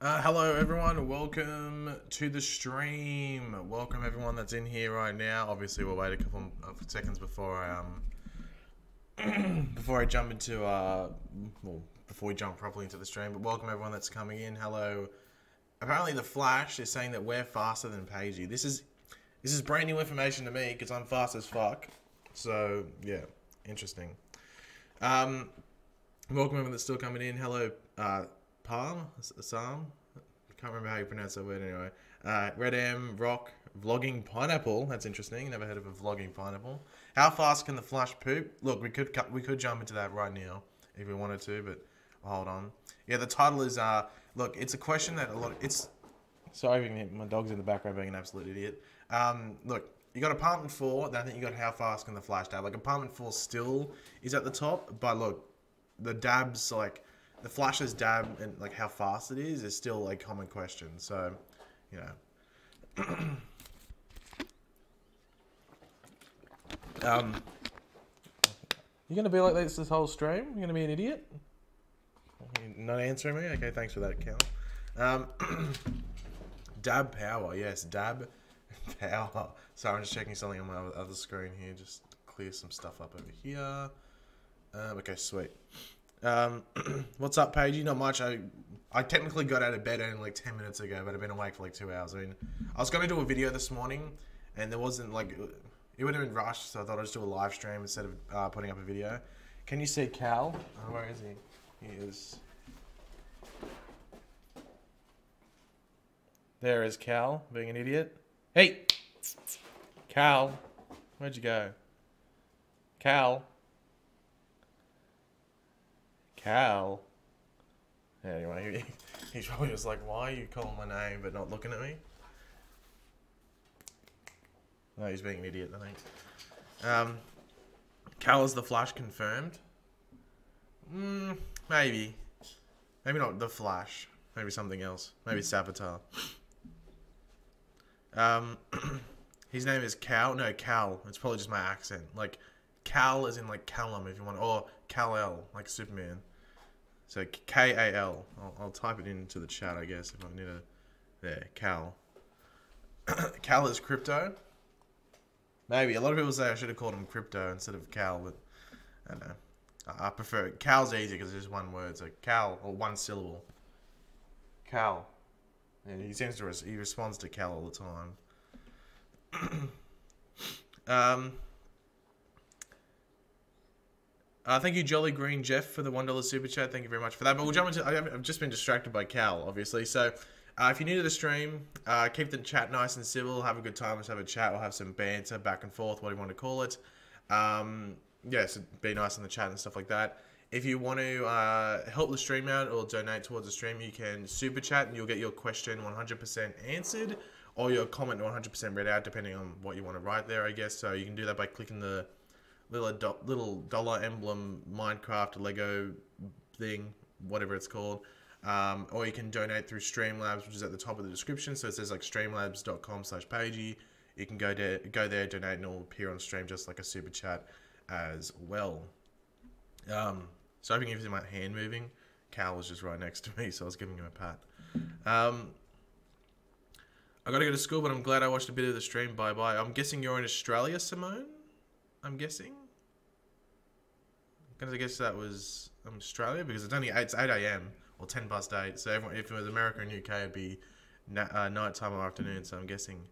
Hello everyone, welcome to the stream. Welcome everyone that's in here right now. Obviously we'll wait a couple of seconds before I before I jump into before we jump properly into the stream. But welcome everyone that's coming in. Hello. Apparently the Flash is saying that we're faster than Pagey. This is brand new information to me because I'm fast as fuck. So yeah, interesting. Welcome everyone that's still coming in. Hello, Palm, Sam. Can't remember how you pronounce that word anyway. Red M, Rock, Vlogging Pineapple. That's interesting. Never heard of a vlogging pineapple. How fast can the Flash poop? Look, we could jump into that right now if we wanted to, but hold on. Yeah, the title is look, it's a question that sorry, my dog's in the background being an absolute idiot. Look, you got apartment 4, then I think you got how fast can the Flash dab. Like apartment 4 still is at the top, but look, the dabs like. The Flash's dab and like how fast it is still a common question. So, you know. You gonna be like this whole stream? You gonna be an idiot? You're not answering me? Okay, thanks for that, Cal. Dab power, yes, dab power. Sorry, I'm just checking something on my other screen here. Just clear some stuff up over here. Okay, sweet. What's up, Pagey? Not much. I technically got out of bed only like 10 minutes ago, but I've been awake for like 2 hours. I mean, I was going to do a video this morning, and there wasn't like, it would have been rushed, so I thought I'd just do a live stream instead of putting up a video. Can you see Cal? Oh, where is he? He is. There is Cal, being an idiot. Hey! Cal! Where'd you go? Cal! Cal. Anyway, he's probably just like, why are you calling my name but not looking at me? No, he's being an idiot, I think. Cal is the Flash confirmed? Maybe. Maybe not the Flash. Maybe something else. Maybe Saboteur. His name is Cal. No, Cal. It's probably just my accent. Like, Cal is in like Callum if you want. Or Kal-El, like Superman. So K-A-L. I'll type it into the chat, I guess, if I need a... There, Cal. Cal is crypto. Maybe. A lot of people say I should have called him crypto instead of Cal, but I don't know. I prefer it. Cal's easy because it's just one word. So Cal, or one syllable. Cal. And he seems to... he responds to Cal all the time. Thank you, Jolly Green Jeff, for the $1 super chat. Thank you very much for that. But we'll jump into... I've just been distracted by Cal, obviously. So, if you're new to the stream, keep the chat nice and civil. Have a good time. Let's have a chat. We'll have some banter back and forth, what do you want to call it. Yeah, so be nice in the chat and stuff like that. If you want to help the stream out or donate towards the stream, you can super chat and you'll get your question 100% answered or your comment 100% read out, depending on what you want to write there, I guess. So you can do that by clicking the little dollar emblem Minecraft Lego thing, whatever it's called. Or you can donate through Streamlabs, which is at the top of the description. So it says like streamlabs.com/Pagey. You can go there, donate, and it'll appear on stream just like a super chat as well. So I think if you see my hand moving, Cal was just right next to me, so I was giving him a pat. I gotta go to school, but I'm glad I watched a bit of the stream. Bye bye. I'm guessing you're in Australia, Simone? I'm guessing. I guess that was Australia because it's 8 a.m. or 10 past 8. So everyone, if it was America and UK, it'd be night time or afternoon. So I'm guessing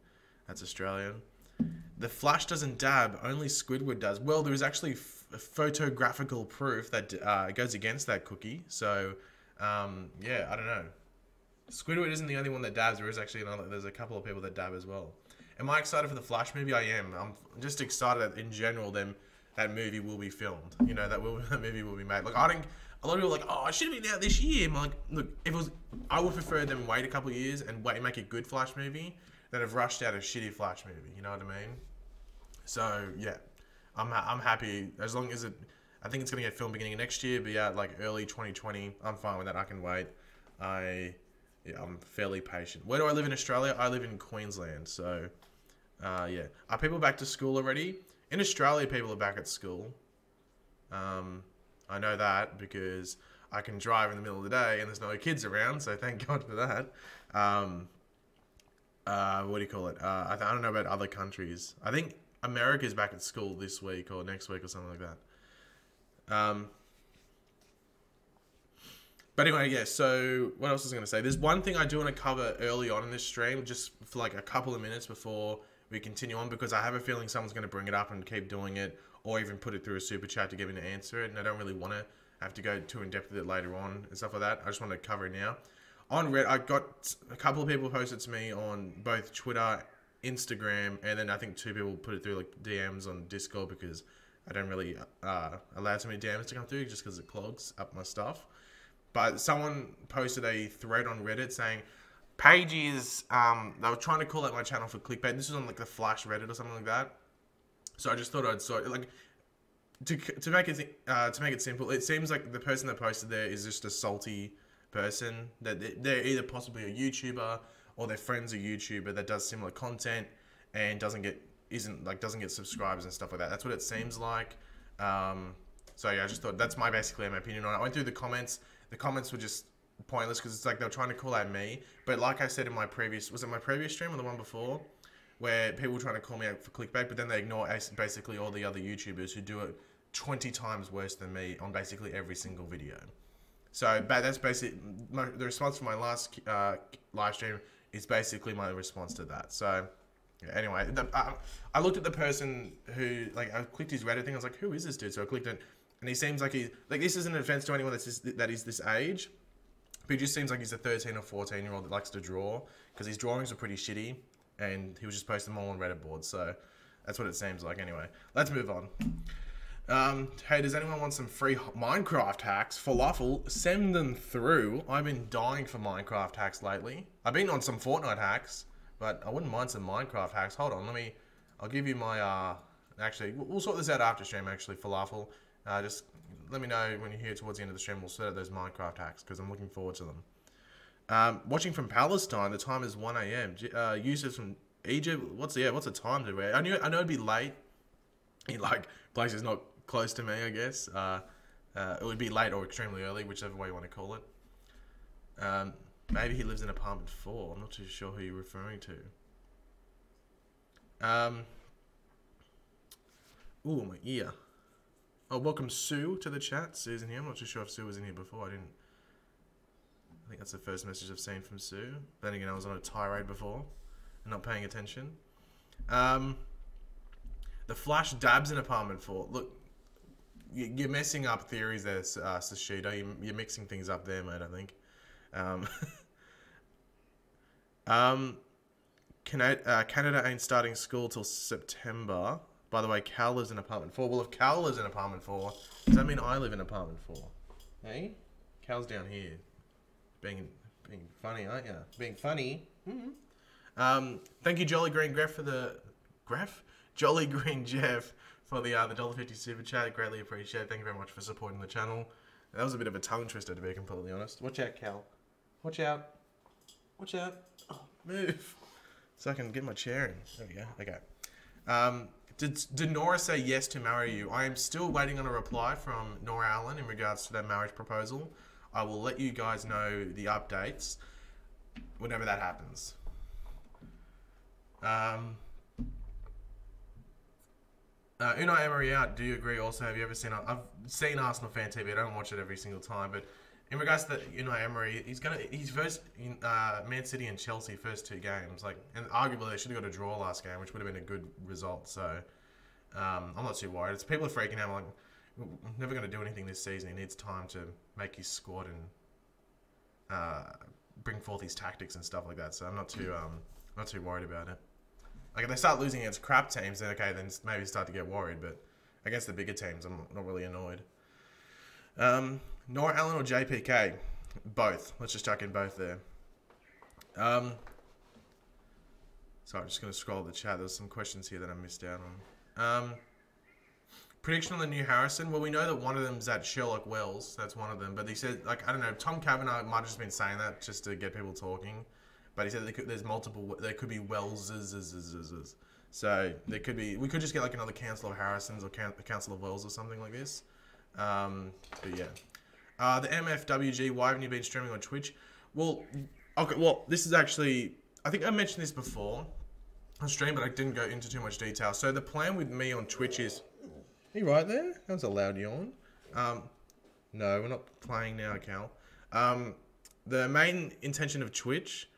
that's Australian. The Flash doesn't dab. Only Squidward does. Well, there is actually photographical proof that goes against that cookie. So yeah, I don't know. Squidward isn't the only one that dabs. There is actually there's a couple of people that dab as well. Am I excited for the Flash movie? I am. I'm just excited that in general that movie will be filmed. You know, that movie will be made. Like, a lot of people are like, oh, it should have been out this year. I'm like, look, if it was, I would prefer them wait a couple of years and make a good Flash movie than have rushed out a shitty Flash movie. You know what I mean? So, yeah. I'm happy as long as I think it's going to get filmed beginning of next year, but yeah, like early 2020, I'm fine with that. I can wait. I'm fairly patient. Where do I live in Australia? I live in Queensland, so yeah. Are people back to school already? In Australia, people are back at school. I know that because I can drive in the middle of the day and there's no kids around, so thank God for that. What do you call it? I don't know about other countries. I think America's back at school this week or next week or something like that. But anyway, yeah, so what else was I going to say? There's one thing I do want to cover early on in this stream, just for like a couple of minutes before we continue on, because I have a feeling someone's going to bring it up and keep doing it, or even put it through a super chat to get me to answer it, and I don't really want to have to go too in depth with it later on and stuff like that. I just want to cover it now. On Reddit, I got a couple of people posted to me on both Twitter, Instagram, and then I think 2 people put it through like DMs on Discord, because I don't really allow too many DMs to come through just because it clogs up my stuff. But someone posted a thread on Reddit saying, Pagey is, they were trying to call out my channel for clickbait. This was on like the Flash Reddit or something like that. So I just thought I'd sort like, to make it simple, it seems like the person that posted there is just a salty person, that they're either possibly a YouTuber or their friend's a YouTuber that does similar content and doesn't get subscribers and stuff like that. That's what it seems like. So yeah, I just thought that's basically my opinion on it. I went through the comments. The comments were just pointless because it's like they were trying to call out me. But like I said in my previous, was it my previous stream or the one before, where people were trying to call me out for clickbait, but then they ignore basically all the other YouTubers who do it 20 times worse than me on basically every single video. So that's basically the response for my last live stream is basically my response to that. So yeah, anyway, I looked at the person who, like, I clicked his Reddit thing. I was like, who is this dude? So I clicked it, and he seems like this isn't an offense to anyone that is this age, but he just seems like he's a 13 or 14-year-old that likes to draw, because his drawings are pretty shitty, and he was just posting them all on Reddit boards. So that's what it seems like. Anyway, let's move on. Hey, does anyone want some free Minecraft hacks? Falafel, send them through. I've been dying for Minecraft hacks lately. I've been on some Fortnite hacks, but I wouldn't mind some Minecraft hacks. Hold on, I'll give you my, actually, we'll sort this out after stream, actually, Falafel. Just let me know when you're here towards the end of the stream. We'll sort out those Minecraft hacks, because I'm looking forward to them. Watching from Palestine, the time is 1 a.m. Users from Egypt, what's the time to wear? I know it'd be late in, like, places not close to me, I guess. It would be late or extremely early, whichever way you want to call it. Maybe he lives in apartment 4. I'm not too sure who you're referring to. Ooh, my ear. Oh, welcome Sue to the chat. Sue's in here. I'm not too sure if Sue was in here before. I think that's the first message I've seen from Sue. Then again, I was on a tirade before and not paying attention. The Flash dabs in apartment 4. Look, you're messing up theories there, Sashida. You're mixing things up there, mate, I think. Canada ain't starting school till September. By the way, Cal lives in apartment 4. Well, if Cal lives in apartment 4, does that mean I live in apartment 4? Hey? Cal's down here. Being funny, aren't you? Being funny. Mm-hmm. Thank you, Jolly Green Jeff, for the... Jolly Green Jeff for the $1.50 super chat. Greatly appreciate. Thank you very much for supporting the channel. That was a bit of a tongue twister, to be completely honest. Watch out, Cal. Watch out. Watch out. Oh, move. So I can get my chair in. There we go. Okay. Did Nora say yes to marry you? I am still waiting on a reply from Nora Allen in regards to that marriage proposal. I will let you guys know the updates whenever that happens. Unai Emery out. Do you agree? Also, have you ever seen? I've seen Arsenal Fan TV. I don't watch it every single time, but in regards to Unai Emery, he's first in Man City and Chelsea first 2 games, and arguably they should have got a draw last game, which would have been a good result. So I'm not too worried. It's people are freaking out. We're never going to do anything this season. He needs time to make his squad and bring forth his tactics and stuff like that. So I'm not too worried about it. Like, if they start losing against crap teams, then okay, then maybe start to get worried. But against the bigger teams, I'm not really annoyed. Nora Allen or JPK? Both. Let's just chuck in both there. Sorry, I'm just going to scroll the chat. There's some questions here that I missed out on. Prediction on the new Harrison? Well, we know that one of them's at Sherlock Wells. That's one of them. But he said, I don't know, Tom Kavanagh might have just been saying that just to get people talking. But he said there's multiple, there could be Wells. So there could be, we could just get another Council of Harrisons or Council of Wells or something like this. But yeah. The MFWG, why haven't you been streaming on Twitch? Well, okay, well, this is actually, I think I mentioned this before on stream, but I didn't go into too much detail. So the plan with me on Twitch is, are you right there? That was a loud yawn. No, we're not playing now, Cal. The main intention of Twitch,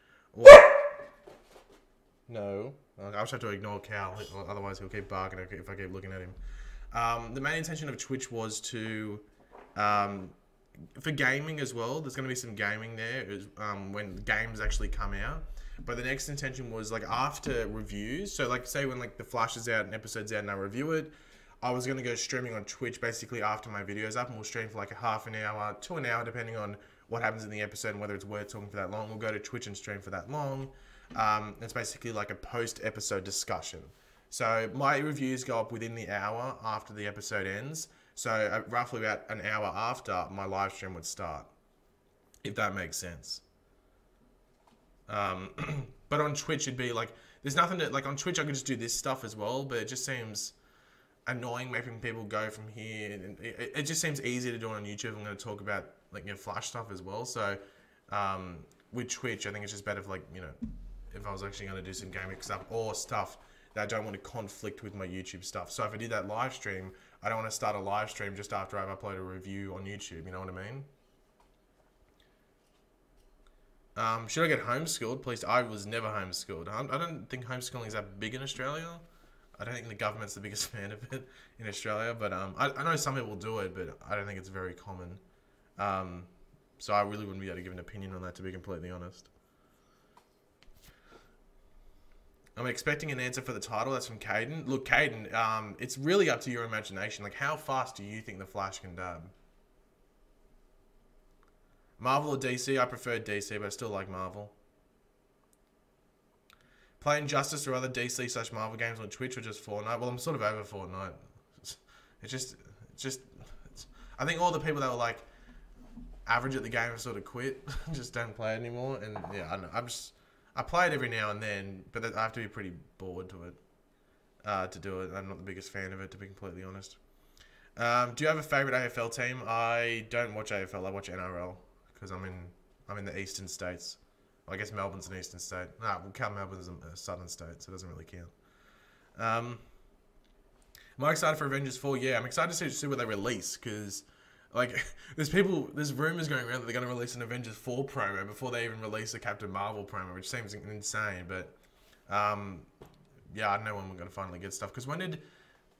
no, I'll just have to ignore Cal, otherwise he'll keep barking if I keep looking at him. The main intention of Twitch was to, for gaming as well. There's going to be some gaming there when games actually come out. But the next intention was like after reviews. So like say when like The Flash is out and episode's out and I review it, I was going to go streaming on Twitch basically after my video's up, and we'll stream for like a half an hour to an hour depending on what happens in the episode and whether it's worth talking for that long. We'll go to Twitch and stream for that long. It's basically like a post-episode discussion. So my reviews go up within the hour after the episode ends. So roughly about an hour after, my live stream would start, if that makes sense. But on Twitch, it'd be like, there's nothing to, like on Twitch, I could just do this stuff as well, but it just seems annoying making people go from here. And it just seems easier to do it on YouTube. I'm going to talk about like, you know, Flash stuff as well. So with Twitch, I think it's just better for like, you know, if I was actually going to do some gaming stuff or stuff that I don't want to conflict with my YouTube stuff. So if I did that live stream, I don't want to start a live stream just after I've uploaded a review on YouTube, you know what I mean? Should I get homeschooled? Please, I was never homeschooled. I don't think homeschooling is that big in Australia. I don't think the government's the biggest fan of it in Australia, but I know some people do it, but I don't think it's very common. So I really wouldn't be able to give an opinion on that, to be completely honest. I'm expecting an answer for the title. That's from Caden. Look, Caden, it's really up to your imagination. Like, how fast do you think the Flash can dab? Marvel or DC? I prefer DC, but I still like Marvel. Playing Justice or other DC/Marvel games on Twitch or just Fortnite? Well, I'm sort of over Fortnite. I think all the people that were like average at the game have sort of quit, just don't play it anymore. And yeah, I don't know. I play it every now and then, but I have to be pretty bored to it to do it. I'm not the biggest fan of it, to be completely honest. Do you have a favorite AFL team? I don't watch AFL. I watch NRL because I'm in the eastern states. Well, I guess Melbourne's an eastern state. No, we'll count Melbourne as a southern state, so it doesn't really count. Am I excited for Avengers 4? Yeah, I'm excited to see what they release, because like there's rumors going around that they're going to release an Avengers 4 promo before they even release a Captain Marvel promo, which seems insane. But yeah, I don't know when we're going to finally get stuff, because when did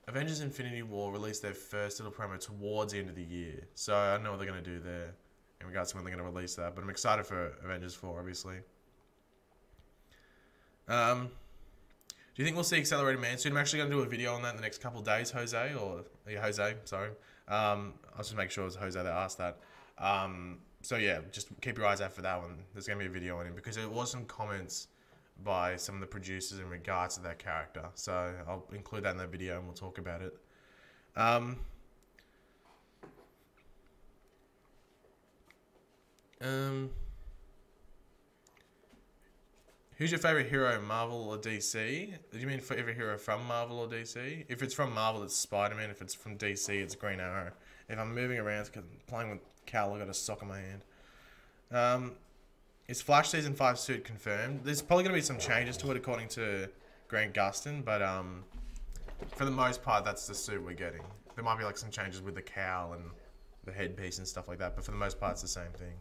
Avengers Infinity War release their first little promo? Towards the end of the year, so I don't know what they're going to do there in regards to when they're going to release that, but I'm excited for Avengers 4, obviously. Do you think we'll see Accelerated Man soon? I'm actually going to do a video on that in the next couple of days, Jose, sorry. I'll just make sure it was Jose that asked that. So yeah, just keep your eyes out for that one. There's going to be a video on him, because there was some comments by some of the producers in regards to that character. So I'll include that in the video and we'll talk about it. Who's your favorite hero, Marvel or DC? Do you mean favorite hero from Marvel or DC? If it's from Marvel, it's Spider-Man. If it's from DC, it's Green Arrow. If I'm moving around because I'm playing with Cal, I've got a sock in my hand. Is Flash Season 5 suit confirmed? There's probably going to be some changes to it according to Grant Gustin, but for the most part, that's the suit we're getting. There might be like some changes with the cowl and the headpiece and stuff like that, but for the most part, it's the same thing.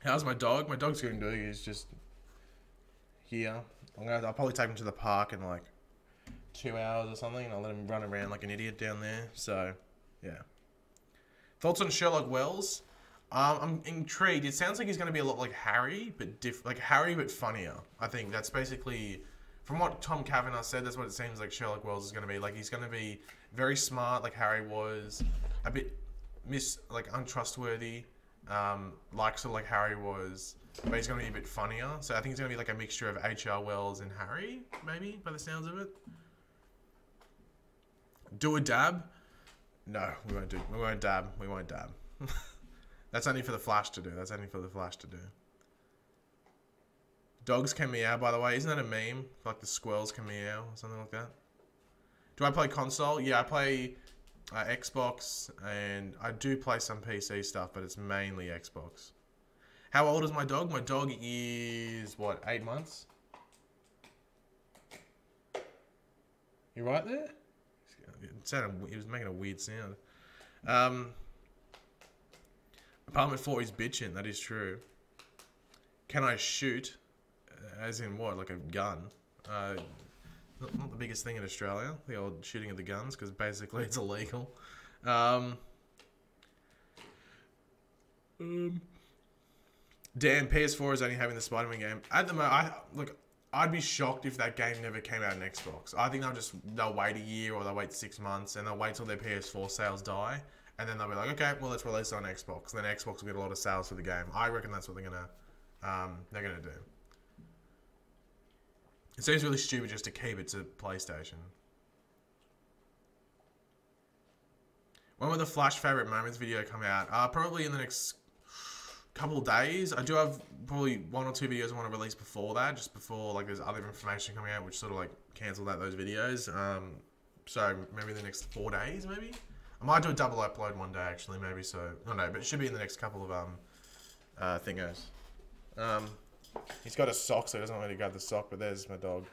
How's my dog? My dog's going to do. He's just here. I'll probably take him to the park in like 2 hours or something, and I'll let him run around like an idiot down there. So, yeah. Thoughts on Sherlock Wells? I'm intrigued. It sounds like he's going to be a lot like Harry, but Harry but funnier. I think that's basically, from what Tom Cavanagh said, that's what it seems like Sherlock Wells is going to be. Like, he's going to be very smart, like Harry was, a bit untrustworthy. Like Harry was, but he's going to be a bit funnier. So I think it's going to be like a mixture of H.R. Wells and Harry, maybe, by the sounds of it. Do a dab? No, we won't dab. We won't dab. That's only for the Flash to do. Dogs can meow, by the way. Isn't that a meme? Like the squirrels can meow or something like that. Do I play console? Yeah, I play Xbox, and I do play some PC stuff, but it's mainly Xbox. How old is my dog? My dog is, what, 8 months? You right there? He was making a weird sound. Apartment 4 is bitching, that is true. Can I shoot? As in what? Like a gun? Not the biggest thing in Australia, the old shooting of the guns, because basically it's illegal. Damn, PS4 is only having the Spider-Man game. At the moment, I'd be shocked if that game never came out on Xbox. I think they'll wait a year or they'll wait 6 months and they'll wait till their PS4 sales die, and then they'll be like, okay, well, let's release it on Xbox. And then Xbox will get a lot of sales for the game. I reckon that's what they're gonna do. It seems really stupid just to keep it to PlayStation. When will the Flash favorite moments video come out? Probably in the next couple of days. I do have probably 1 or 2 videos I want to release before that, just before like there's other information coming out which sort of like cancelled out those videos. So maybe the next 4 days, maybe. I might do a double upload one day actually, maybe. So I don't know, but it should be in the next couple of thingos. He's got a sock, so he doesn't want me to grab the sock, but there's my dog.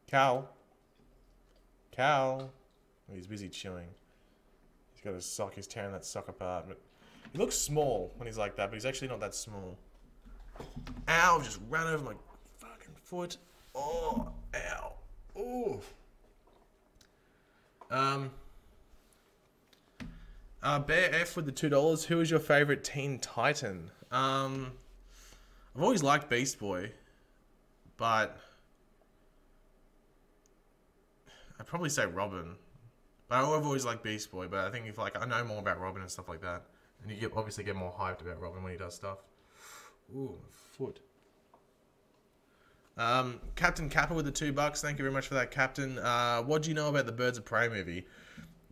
Cal. Oh, he's busy chewing. He's got a sock, he's tearing that sock apart. But he looks small when he's like that, but he's actually not that small. Ow, just ran over my fucking foot. Oh, ow. Ooh. Bear F with the $2. Who is your favorite Teen Titan? I've always liked Beast Boy, but I'd probably say Robin. But I've always liked Beast Boy, but I think if like I know more about Robin and stuff like that, and you obviously get more hyped about Robin when he does stuff. Ooh, foot. Captain Kappa with the $2. Thank you very much for that, Captain. What do you know about the Birds of Prey movie?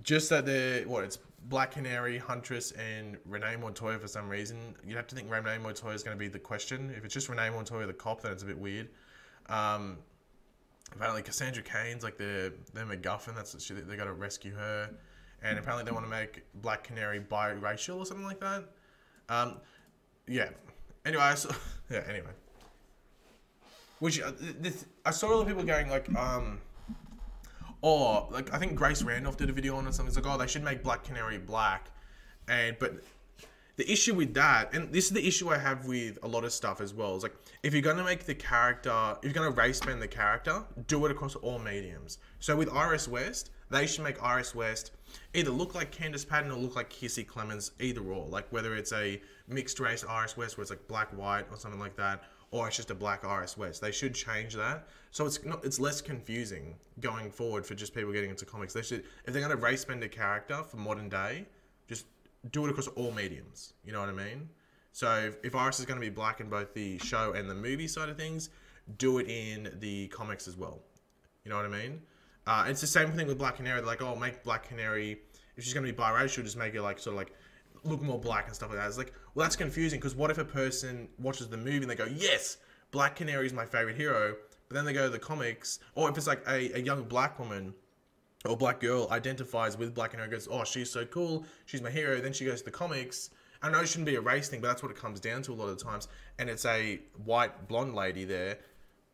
Just that it's Black Canary, Huntress, and Renee Montoya for some reason. You'd have to think Renee Montoya is going to be the question. If it's just Renee Montoya, the cop, then it's a bit weird. Apparently Cassandra Cain's like their MacGuffin. That's the shit. They got to rescue her, and apparently they want to make Black Canary biracial or something like that. Yeah. Anyway, Anyway. Which I saw a lot of people going like, or like I think Grace Randolph did a video on it. Something. It's like, oh, they should make Black Canary black, but the issue with that, and this is the issue I have with a lot of stuff as well, is like if you're gonna make the character, if you're gonna race bend the character, do it across all mediums. So with Iris West, they should make Iris West either look like Candice Patton or look like Kissy Clemens, either or. Like whether it's a mixed race Iris West where it's like black white or something like that, or it's just a black Iris West. They should change that so it's less confusing going forward for just people getting into comics. They should, if they're gonna race bend a character for modern day, just do it across all mediums. You know what I mean? So if Iris is going to be black in both the show and the movie side of things, do it in the comics as well. You know what I mean? It's the same thing with Black Canary. They're like, oh, make Black Canary, if she's going to be biracial, just make her like sort of like look more black and stuff like that. It's like, well, that's confusing because what if a person watches the movie and they go, yes, Black Canary is my favorite hero, but then they go to the comics, or if it's like a young black woman or black girl identifies with Black Canary, goes, oh, she's so cool, she's my hero, then she goes to the comics. I know it shouldn't be a race thing, but that's what it comes down to a lot of the times. And it's a white blonde lady there.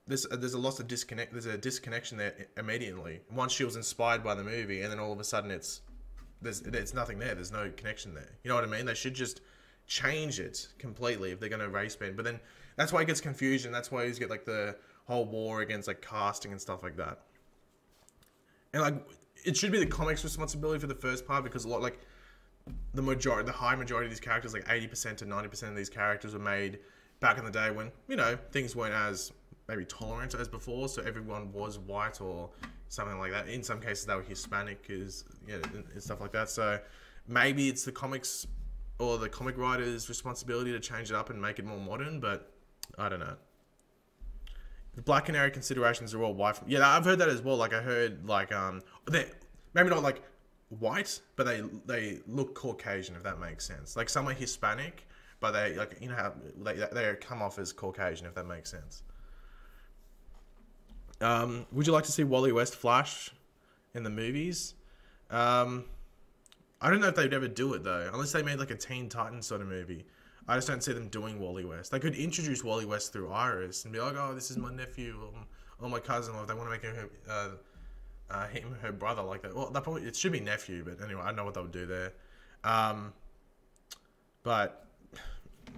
There's a lot of disconnect. There's a disconnection there immediately. Once she was inspired by the movie, and then all of a sudden there's nothing there. There's no connection there. You know what I mean? They should just change it completely if they're going to race bend. But then that's why it gets confusion. That's why you get like the whole war against like casting and stuff like that. And like it should be the comics' responsibility for the first part because a lot like the high majority of these characters, like 80% to 90% of these characters were made back in the day when, you know, things weren't as maybe tolerant as before, so everyone was white or something like that. In some cases they were Hispanic and stuff like that. So maybe it's the comics or the comic writers' responsibility to change it up and make it more modern, but I don't know. The Black Canary considerations are all white. Yeah, I've heard that as well. Like I heard like they maybe not like white, but they look Caucasian, if that makes sense. Like some are Hispanic, but they like how they come off as Caucasian, if that makes sense. Would you like to see Wally West Flash in the movies? I don't know if they'd ever do it though, unless they made like a Teen Titans sort of movie. I just don't see them doing Wally West. They could introduce Wally West through Iris and be like, "Oh, this is my nephew or my cousin," or if they want to make him her brother like that. Well, it should be nephew, but anyway, I don't know what they would do there. But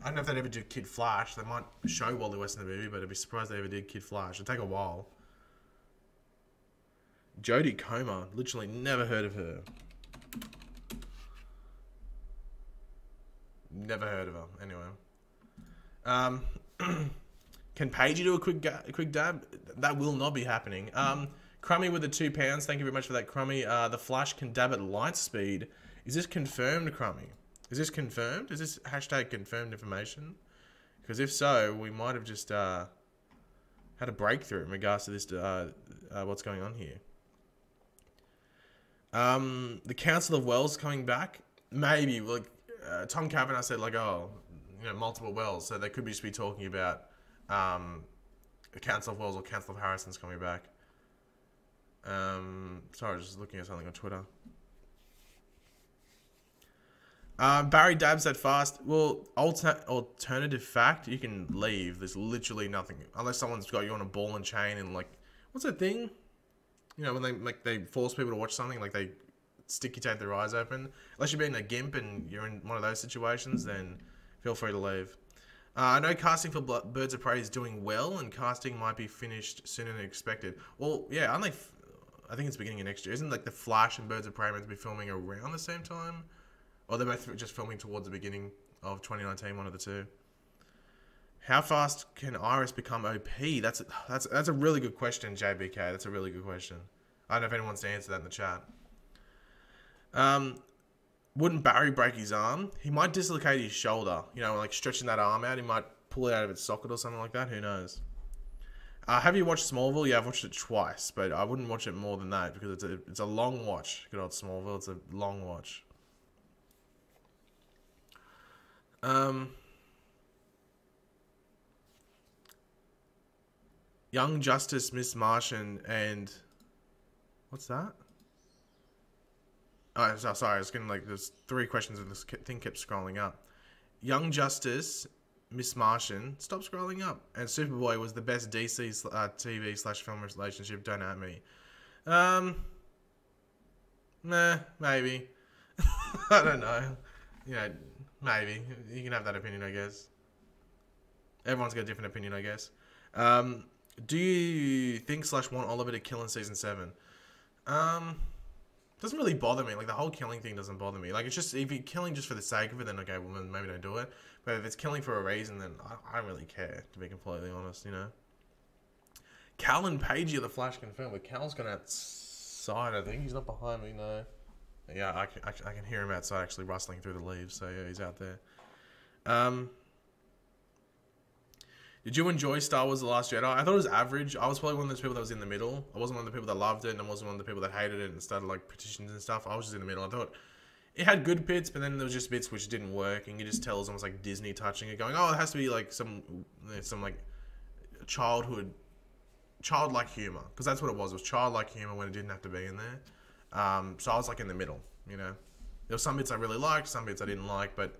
I don't know if they'd ever do Kid Flash. They might show Wally West in the movie, but I'd be surprised they ever did Kid Flash. It'd take a while. Jodie Comer, literally never heard of her. Never heard of her. Anyway, can Pagey do a quick dab? That will not be happening. Crummy with the £2. Thank you very much for that, Crummy. The Flash can dab at light speed. Is this confirmed, Crummy? Is this confirmed? Is this hashtag confirmed information? Because if so, we might have just had a breakthrough in regards to this. What's going on here? The Council of Wells coming back. Maybe like Tom Kavanagh said, like, oh, multiple wells, so they could just be talking about the Council of Wells or Council of Harrison's coming back. Sorry, I was just looking at something on Twitter. Barry dabs that fast. Well, alternative fact, you can leave. There's literally nothing unless someone's got you on a ball and chain and like, what's that thing? When they force people to watch something, like they sticky tape their eyes open. Unless you're being a gimp and you're in one of those situations, then feel free to leave. I know casting for Birds of Prey is doing well, and casting might be finished sooner than expected. Well, yeah, I think it's beginning of next year. Isn't like the Flash and Birds of Prey meant to be filming around the same time? Or they're both just filming towards the beginning of 2019, one of the two. How fast can Iris become OP? That's a really good question, JBK. That's a really good question. I don't know if anyone wants to answer that in the chat. Wouldn't Barry break his arm? He might dislocate his shoulder. Like stretching that arm out, he might pull it out of its socket or something like that. Who knows? Have you watched Smallville? Yeah, I've watched it twice, but I wouldn't watch it more than that because it's a long watch. Good old Smallville. It's a long watch. Young Justice, Miss Martian, and what's that? Oh, sorry, I was getting like there's 3 questions and this thing kept scrolling up. Young Justice, Miss Martian, stop scrolling up, and Superboy was the best DC TV/film relationship. Don't at me. Nah, maybe. I don't know. Maybe you can have that opinion, I guess. Everyone's got a different opinion, I guess. Do you think / want Oliver to kill in season 7? Doesn't really bother me. Like the whole killing thing doesn't bother me. Like it's just if you're killing just for the sake of it, then okay, well then maybe don't do it. But if it's killing for a reason, then I don't really care. To be completely honest, Cal and Pagey are the Flash confirmed, but Cal's gone outside. I think he's not behind me. No. Yeah, I can hear him outside actually rustling through the leaves. So yeah, he's out there. Did you enjoy Star Wars The Last Jedi? I thought it was average. I was probably one of those people that was in the middle. I wasn't one of the people that loved it, and I wasn't one of the people that hated it and started like petitions and stuff. I was just in the middle. I thought it had good bits, but then there was just bits which didn't work, and you just tell it was almost like Disney touching it, going, oh, it has to be like some like childlike humor, because that's what it was. It was childlike humor when it didn't have to be in there. So I was like in the middle, There were some bits I really liked, some bits I didn't like, but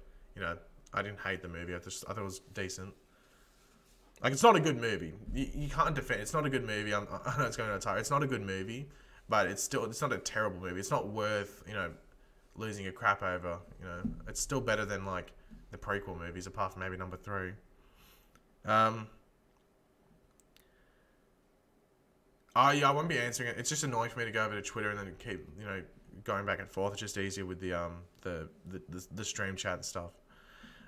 I didn't hate the movie. I thought it was decent. Like, it's not a good movie. You can't defend. It's not a good movie. I know it's going to retire. It's not a good movie, but it's not a terrible movie. It's not worth, losing your crap over. It's still better than, like, the prequel movies, apart from maybe number 3. Yeah, I won't be answering it. It's just annoying for me to go over to Twitter and then keep, going back and forth. It's just easier with the stream chat and stuff.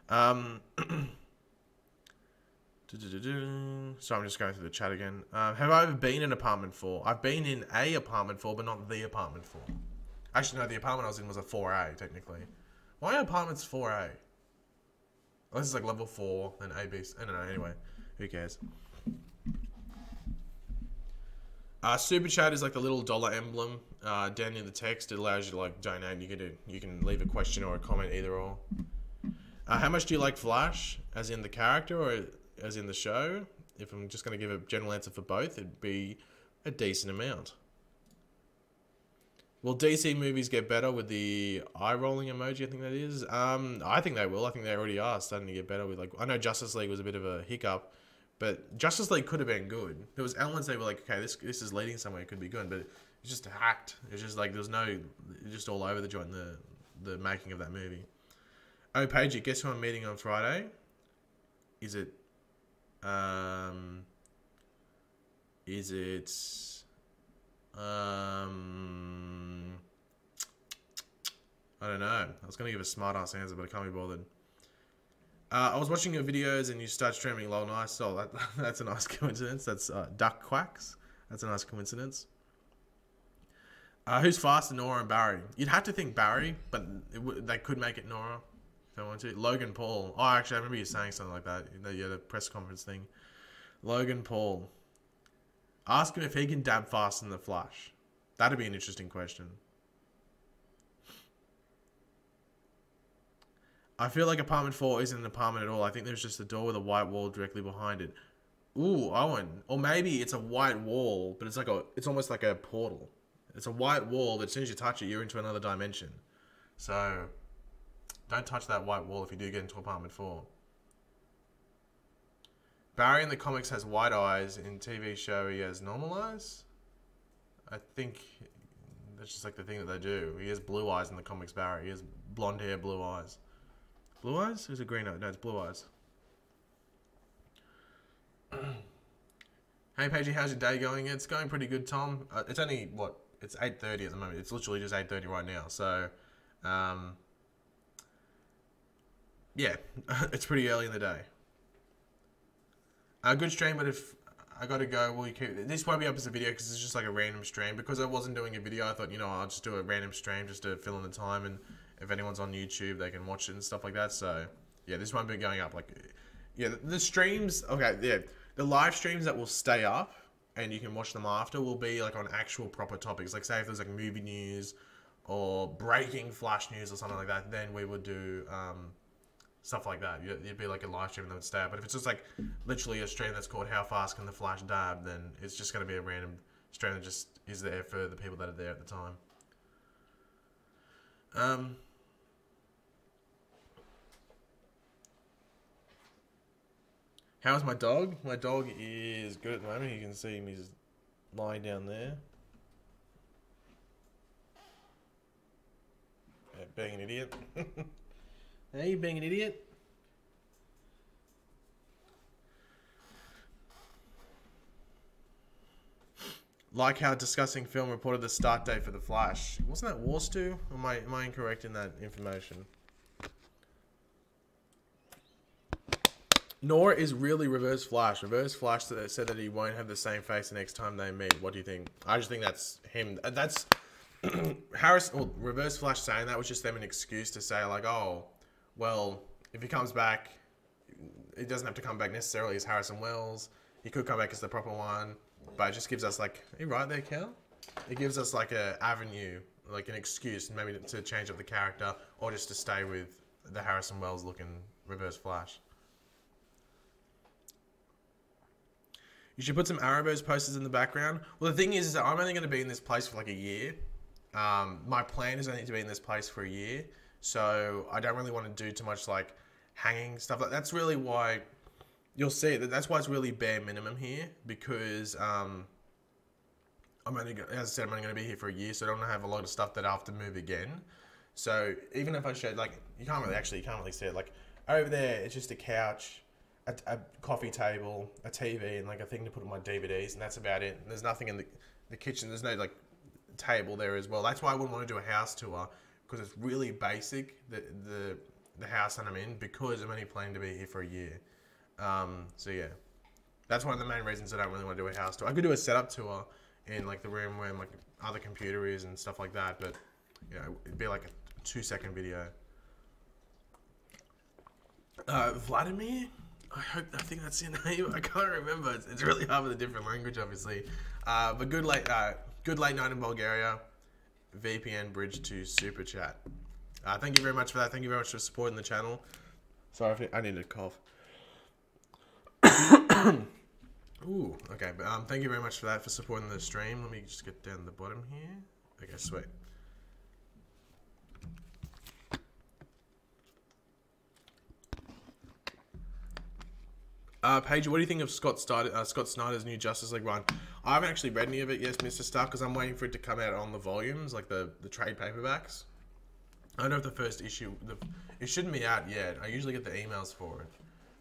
So I'm just going through the chat again. Have I ever been in apartment 4? I've been in a apartment 4, but not the apartment 4. Actually, no, the apartment I was in was a 4A, technically. Why are apartments 4A? Oh, this is like level 4, then A, B, I don't know, anyway. Who cares? Super chat is like the little dollar emblem down in the text. It allows you to like donate. You can leave a question or a comment, either or. How much do you like Flash, as in the character or as in the show? If I'm just going to give a general answer for both, it'd be a decent amount. Will DC movies get better with the eye rolling emoji? I think that is. I think they will. I think they already are starting to get better with, like, I know Justice League was a bit of a hiccup, but Justice League could have been good. There was elements they were like, okay, this is leading somewhere, it could be good, but it's just hacked. It's just like there's no, just all over the joint, the making of that movie. Oh, Pagey, guess who I'm meeting on Friday? Is it I don't know. I was going to give a smart ass answer, but I can't be bothered. I was watching your videos and you start streaming LOL. Nice. Oh, that's a nice coincidence. That's Duck Quacks. That's a nice coincidence. Who's faster, Nora and Barry? You'd have to think Barry, but they could make it Nora if they want to. Logan Paul. Oh, actually, I remember you saying something like that. The press conference thing. Logan Paul. Ask him if he can dab faster than the Flash. That'd be an interesting question. I feel like apartment 4 isn't an apartment at all. I think there's just a door with a white wall directly behind it. Ooh, Owen. Or maybe it's a white wall, but it's almost like a portal. It's a white wall, but as soon as you touch it, you're into another dimension. So, don't touch that white wall if you do get into apartment 4. Barry in the comics has white eyes. In TV show, he has normal eyes? I think that's just like the thing that they do. He has blue eyes in the comics, Barry. He has blonde hair, blue eyes. Blue eyes? Who's a green eye? No, it's blue eyes. Hey, Pagey, how's your day going? It's going pretty good, Tom. It's only, what? It's 8:30 at the moment. It's literally just 8:30 right now. So, yeah, it's pretty early in the day. Good stream, but if I gotta go, will you keep... This won't be up as a video because it's just like a random stream. Because I wasn't doing a video, I thought, you know, I'll just do a random stream just to fill in the time. And if anyone's on YouTube, they can watch it and stuff like that. So, yeah, this won't be going up. Like, yeah, the streams... Okay, yeah. The live streams that will stay up and you can watch them after will be like on actual proper topics. Like, say if there's like movie news or breaking Flash news or something like that, then we would do... stuff like that. It'd be like a live stream that would stay up. But if it's just like literally a stream that's called How Fast Can the Flash Dab, then it's just going to be a random stream that just is there for the people that are there at the time. How's my dog? My dog is good at the moment. You can see him. He's lying down there. Yeah, being an idiot. Hey, you being an idiot? Like how discussing film reported the start date for The Flash. Wasn't that Wars 2? Am I incorrect in that information? Nora is really Reverse Flash. Reverse Flash said that he won't have the same face the next time they meet. What do you think? I just think that's him. That's Harris. Well, Reverse Flash saying that was just them an excuse to say like, oh, well, if he comes back, he doesn't have to come back necessarily as Harrison Wells. He could come back as the proper one, but it just gives us like, are you right there, Cal? It gives us like a avenue, like an excuse, maybe to change up the character or just to stay with the Harrison Wells looking Reverse Flash. You should put some Arrowverse posters in the background. Well, the thing is that I'm only going to be in this place for like a year. My plan is only to be in this place for a year. So I don't really want to do too much like hanging stuff. That's really why you'll see that. That's why it's really bare minimum here, because I'm only, as I said, I'm only going to be here for a year, so I don't want to have a lot of stuff that I have to move again. So even if I showed, like, you can't really see it. Like over there, it's just a couch, a coffee table, a TV, and like a thing to put on my DVDs, and that's about it. And there's nothing in the kitchen. There's no like table there as well. That's why I wouldn't want to do a house tour. Because it's really basic, the house that I'm in, because I'm only planning to be here for a year. So yeah, that's one of the main reasons I don't really want to do a house tour. I could do a setup tour in like the room where my other computer is and stuff like that, but you know, it'd be like a 2-second video. Vladimir? I think that's your name. I can't remember. It's really hard with a different language, obviously. But good late night in Bulgaria. VPN bridge to Super Chat. Thank you very much for that. Thank you very much for supporting the channel. Sorry, I need to cough. Ooh, okay. But, thank you very much for that, for supporting the stream. Let me just get down the bottom here. Okay, sweet. Pagey, what do you think of Scott Snyder's new Justice League run? I haven't actually read any of it yet, Mr. Stark, because I'm waiting for it to come out on the volumes, like the trade paperbacks. I don't know if the first issue, it shouldn't be out yet. I usually get the emails for it,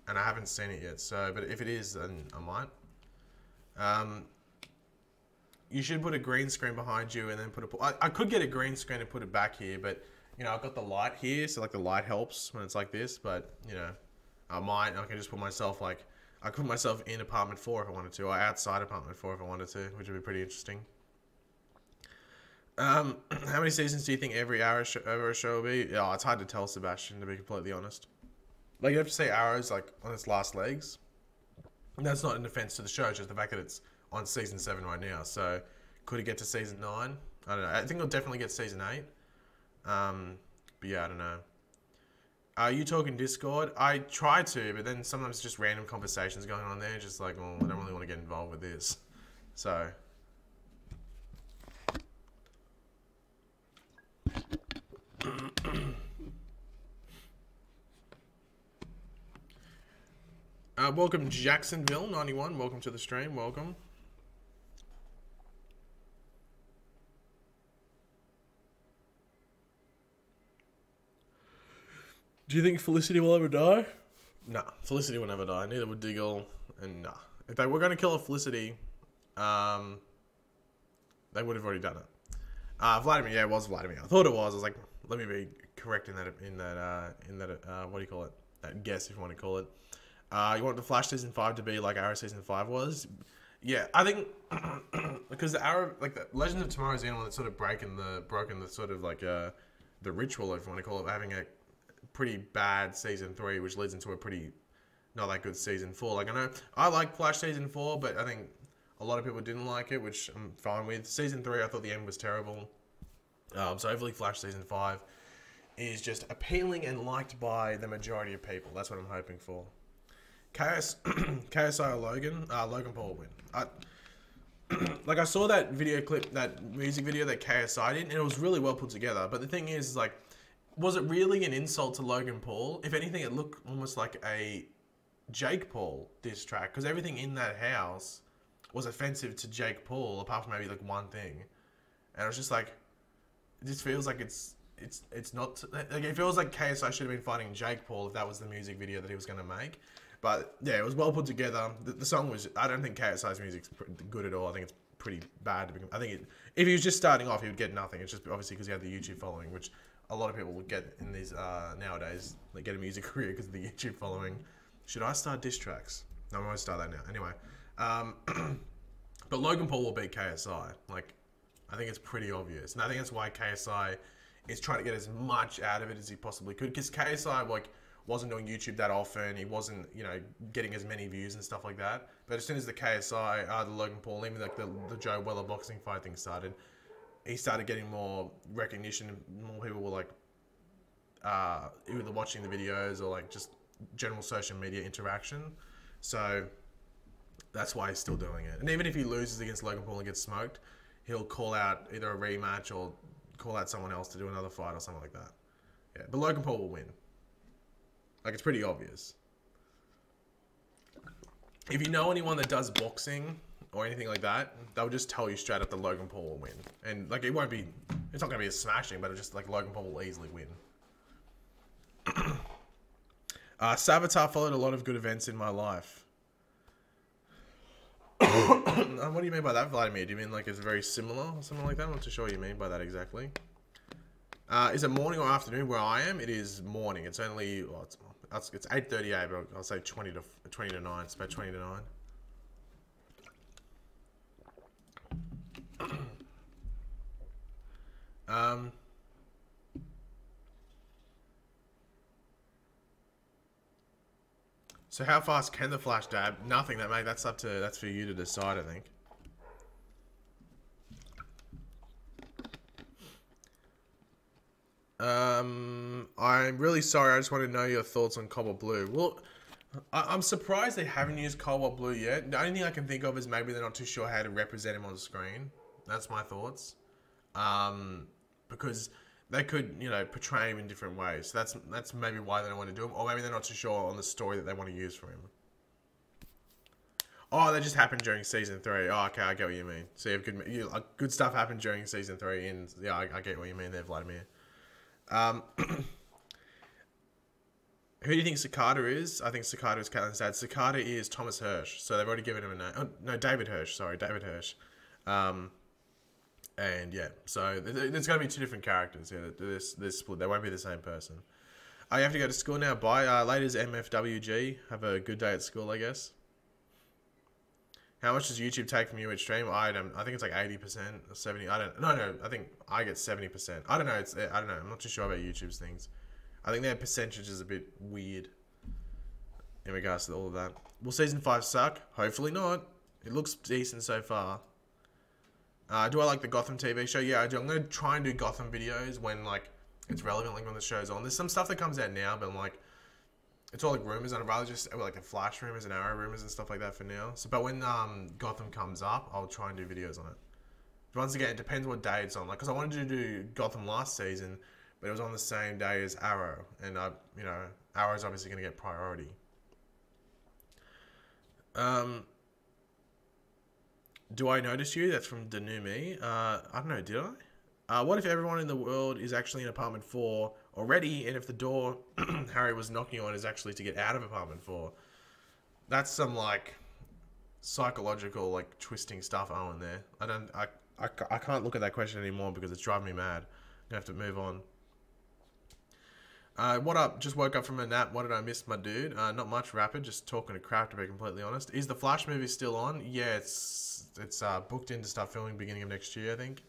and I haven't seen it yet. So, but if it is, then I might. You should put a green screen behind you, and then put a. I could get a green screen and put it back here, but you know I've got the light here, so like the light helps when it's like this. But you know, I can just put myself like. I could put myself in apartment 4 if I wanted to, or outside apartment 4 if I wanted to, which would be pretty interesting. How many seasons do you think every Arrow show will be? Yeah, it's hard to tell, Sebastian, to be completely honest. Like, you have to say Arrow's, like, on its last legs. And that's not an offense to the show, it's just the fact that it's on season 7 right now. So, could it get to season 9? I don't know. I think it'll definitely get season 8. But yeah, I don't know. Are you talking Discord? I try to, but then sometimes just random conversations going on there. Just like, well, I don't really want to get involved with this. So. Welcome Jacksonville 91. Welcome to the stream. Welcome. Do you think Felicity will ever die? Nah, Felicity will never die. Neither would Diggle. And nah. If they were going to kill a Felicity, they would have already done it. Vladimir, yeah, it was Vladimir. I thought it was. I was like, let me be correct in that what do you call it? That guess, if you want to call it. You want the Flash season 5 to be like Arrow season 5 was? Yeah, I think because the Arrow, like the Legends of Tomorrow is the only one that's sort of broken the sort of like the ritual, if you want to call it, having a pretty bad season 3, which leads into a pretty not that good season 4. Like, I know I like Flash season 4, but I think a lot of people didn't like it, which I'm fine with. Season 3, I thought the end was terrible. So hopefully Flash season 5 is just appealing and liked by the majority of people. That's what I'm hoping for. KSI or Logan? Logan Paul will win. Like, I saw that video clip, that music video that KSI did, and it was really well put together. But the thing is like, was it really an insult to Logan Paul? If anything, it looked almost like a Jake Paul diss track, because everything in that house was offensive to Jake Paul, apart from maybe like one thing. And I was just like, it just feels like it's not, like, it feels like KSI should have been fighting Jake Paul if that was the music video that he was going to make. But yeah, it was well put together. The song was, I don't think KSI's music's good at all. I think it's pretty bad. I think if he was just starting off, he would get nothing. It's just obviously because he had the YouTube following, which a lot of people would get in these nowadays. They get a music career because of the YouTube following. Should I start diss tracks? No, I'm going to start that now. Anyway, but Logan Paul will beat KSI. Like, I think it's pretty obvious, and I think that's why KSI is trying to get as much out of it as he possibly could. Because KSI wasn't doing YouTube that often. He wasn't, getting as many views and stuff like that. But as soon as the KSI, the Logan Paul, even like the Joe Weller boxing fight thing started, he started getting more recognition. More people were like, either watching the videos or like just general social media interaction. So that's why he's still doing it. And even if he loses against Logan Paul and gets smoked, he'll call out either a rematch or call out someone else to do another fight or something like that. Yeah, but Logan Paul will win. Like, it's pretty obvious. If you know anyone that does boxing or anything like that, they'll just tell you straight up that Logan Paul will win. And like, it's not going to be a smashing, but it's just like Logan Paul will easily win. Savitar followed a lot of good events in my life. What do you mean by that, Vladimir? Do you mean like it's very similar or something like that? I'm not too sure what you mean by that exactly. Is it morning or afternoon where I am? It is morning. It's only, it's 8:38, but I'll say 20 to 9. It's about 20 to 9. So how fast can the Flash dab? Nothing, mate. That's for you to decide, I think. I'm really sorry. I just want to know your thoughts on Cobalt Blue. Well, I'm surprised they haven't used Cobalt Blue yet. The only thing I can think of is maybe they're not too sure how to represent him on the screen. That's my thoughts. Because they could, portray him in different ways. So that's maybe why they don't want to do him, or maybe they're not too sure on the story that they want to use for him. Oh, that just happened during season 3. Oh, okay, I get what you mean. So you have good stuff happened during season 3, and yeah, I get what you mean there, Vladimir. Who do you think Cicada is? I think Cicada is Catelyn's dad. Cicada is Thomas Hirsch. So they've already given him a name. Oh, no, David Hirsch. Sorry, David Hirsch. And yeah, so there's going to be 2 different characters. Yeah, this split. They won't be the same person. You have to go to school now. Bye. Later's MFWG. Have a good day at school, I guess. How much does YouTube take from you each stream? I think it's like 80% or 70. No. I think I get 70%. I don't know. I don't know. I'm not too sure about YouTube's things. I think their percentage is a bit weird in regards to all of that. Will season 5 suck? Hopefully not. It looks decent so far. Do I like the Gotham TV show? Yeah, I do. I'm going to try and do Gotham videos when it's relevant, like when the show's on. There's some stuff that comes out now, but I'm like, it's all like rumors, and I'd rather just like the Flash rumors and Arrow rumors and stuff like that for now. So, but when Gotham comes up, I'll try and do videos on it. Once again, it depends what day it's on. Like, because I wanted to do Gotham last season, but it was on the same day as Arrow, and Arrow's obviously going to get priority. Do I notice you? That's from Danumi. I don't know, did I? What if everyone in the world is actually in apartment 4 already, and if the door Harry was knocking on is actually to get out of apartment 4? That's some psychological twisting stuff on there. I can't look at that question anymore because it's driving me mad. I'm gonna have to move on. What up? Just woke up from a nap. What did I miss, my dude? Not much, rapid. Just talking to crap, to be completely honest. Is the Flash movie still on? Yeah, it's booked in to start filming beginning of next year, I think.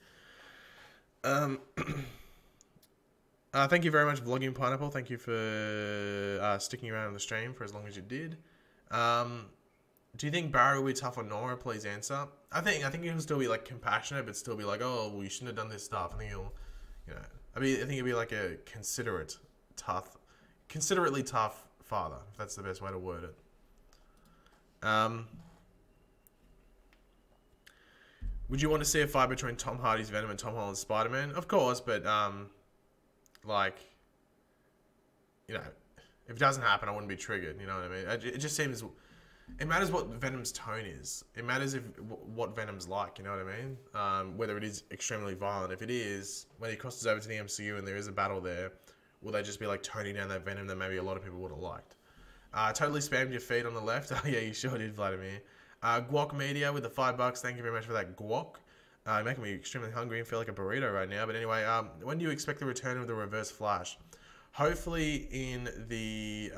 Thank you very much, Vlogging Pineapple. Thank you for sticking around on the stream for as long as you did. Do you think Barry will be tough on Nora? Please answer. I think he'll still be compassionate, but still be like, oh, well, you shouldn't have done this stuff. I think he'll, I think he'll be like a considerately tough father, if that's the best way to word it. Would you want to see a fight between Tom Hardy's Venom and Tom Holland's Spider-Man? Of course, but if it doesn't happen, I wouldn't be triggered. You know what I mean? It just seems it matters what Venom's tone is. It matters what Venom's like. You know what I mean? Whether it is extremely violent. If it is, when he crosses over to the MCU and there is a battle there, will they just be toning down that Venom that maybe a lot of people would have liked? Totally spammed your feed on the left. Oh yeah, you sure did, Vladimir. Guac Media with the $5. Thank you very much for that guac. Making me extremely hungry and feel like a burrito right now. But anyway, when do you expect the return of the Reverse Flash? Hopefully in the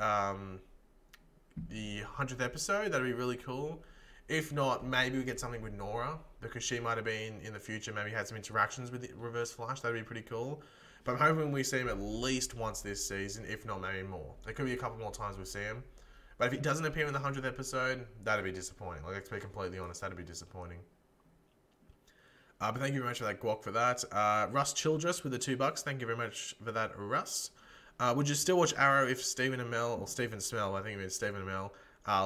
100th episode. That'd be really cool. If not, maybe we get something with Nora, because she might have been in the future, maybe had some interactions with the Reverse Flash. That'd be pretty cool. But I'm hoping we see him at least once this season, if not maybe more. There could be a couple more times we see him. But if he doesn't appear in the 100th episode, that'd be disappointing. Let's be completely honest, that'd be disappointing. But thank you very much for that guac for that. Russ Childress with the $2. Thank you very much for that, Russ. Would you still watch Arrow if Stephen Amell, or Stephen Smell, I think it means Stephen Amell,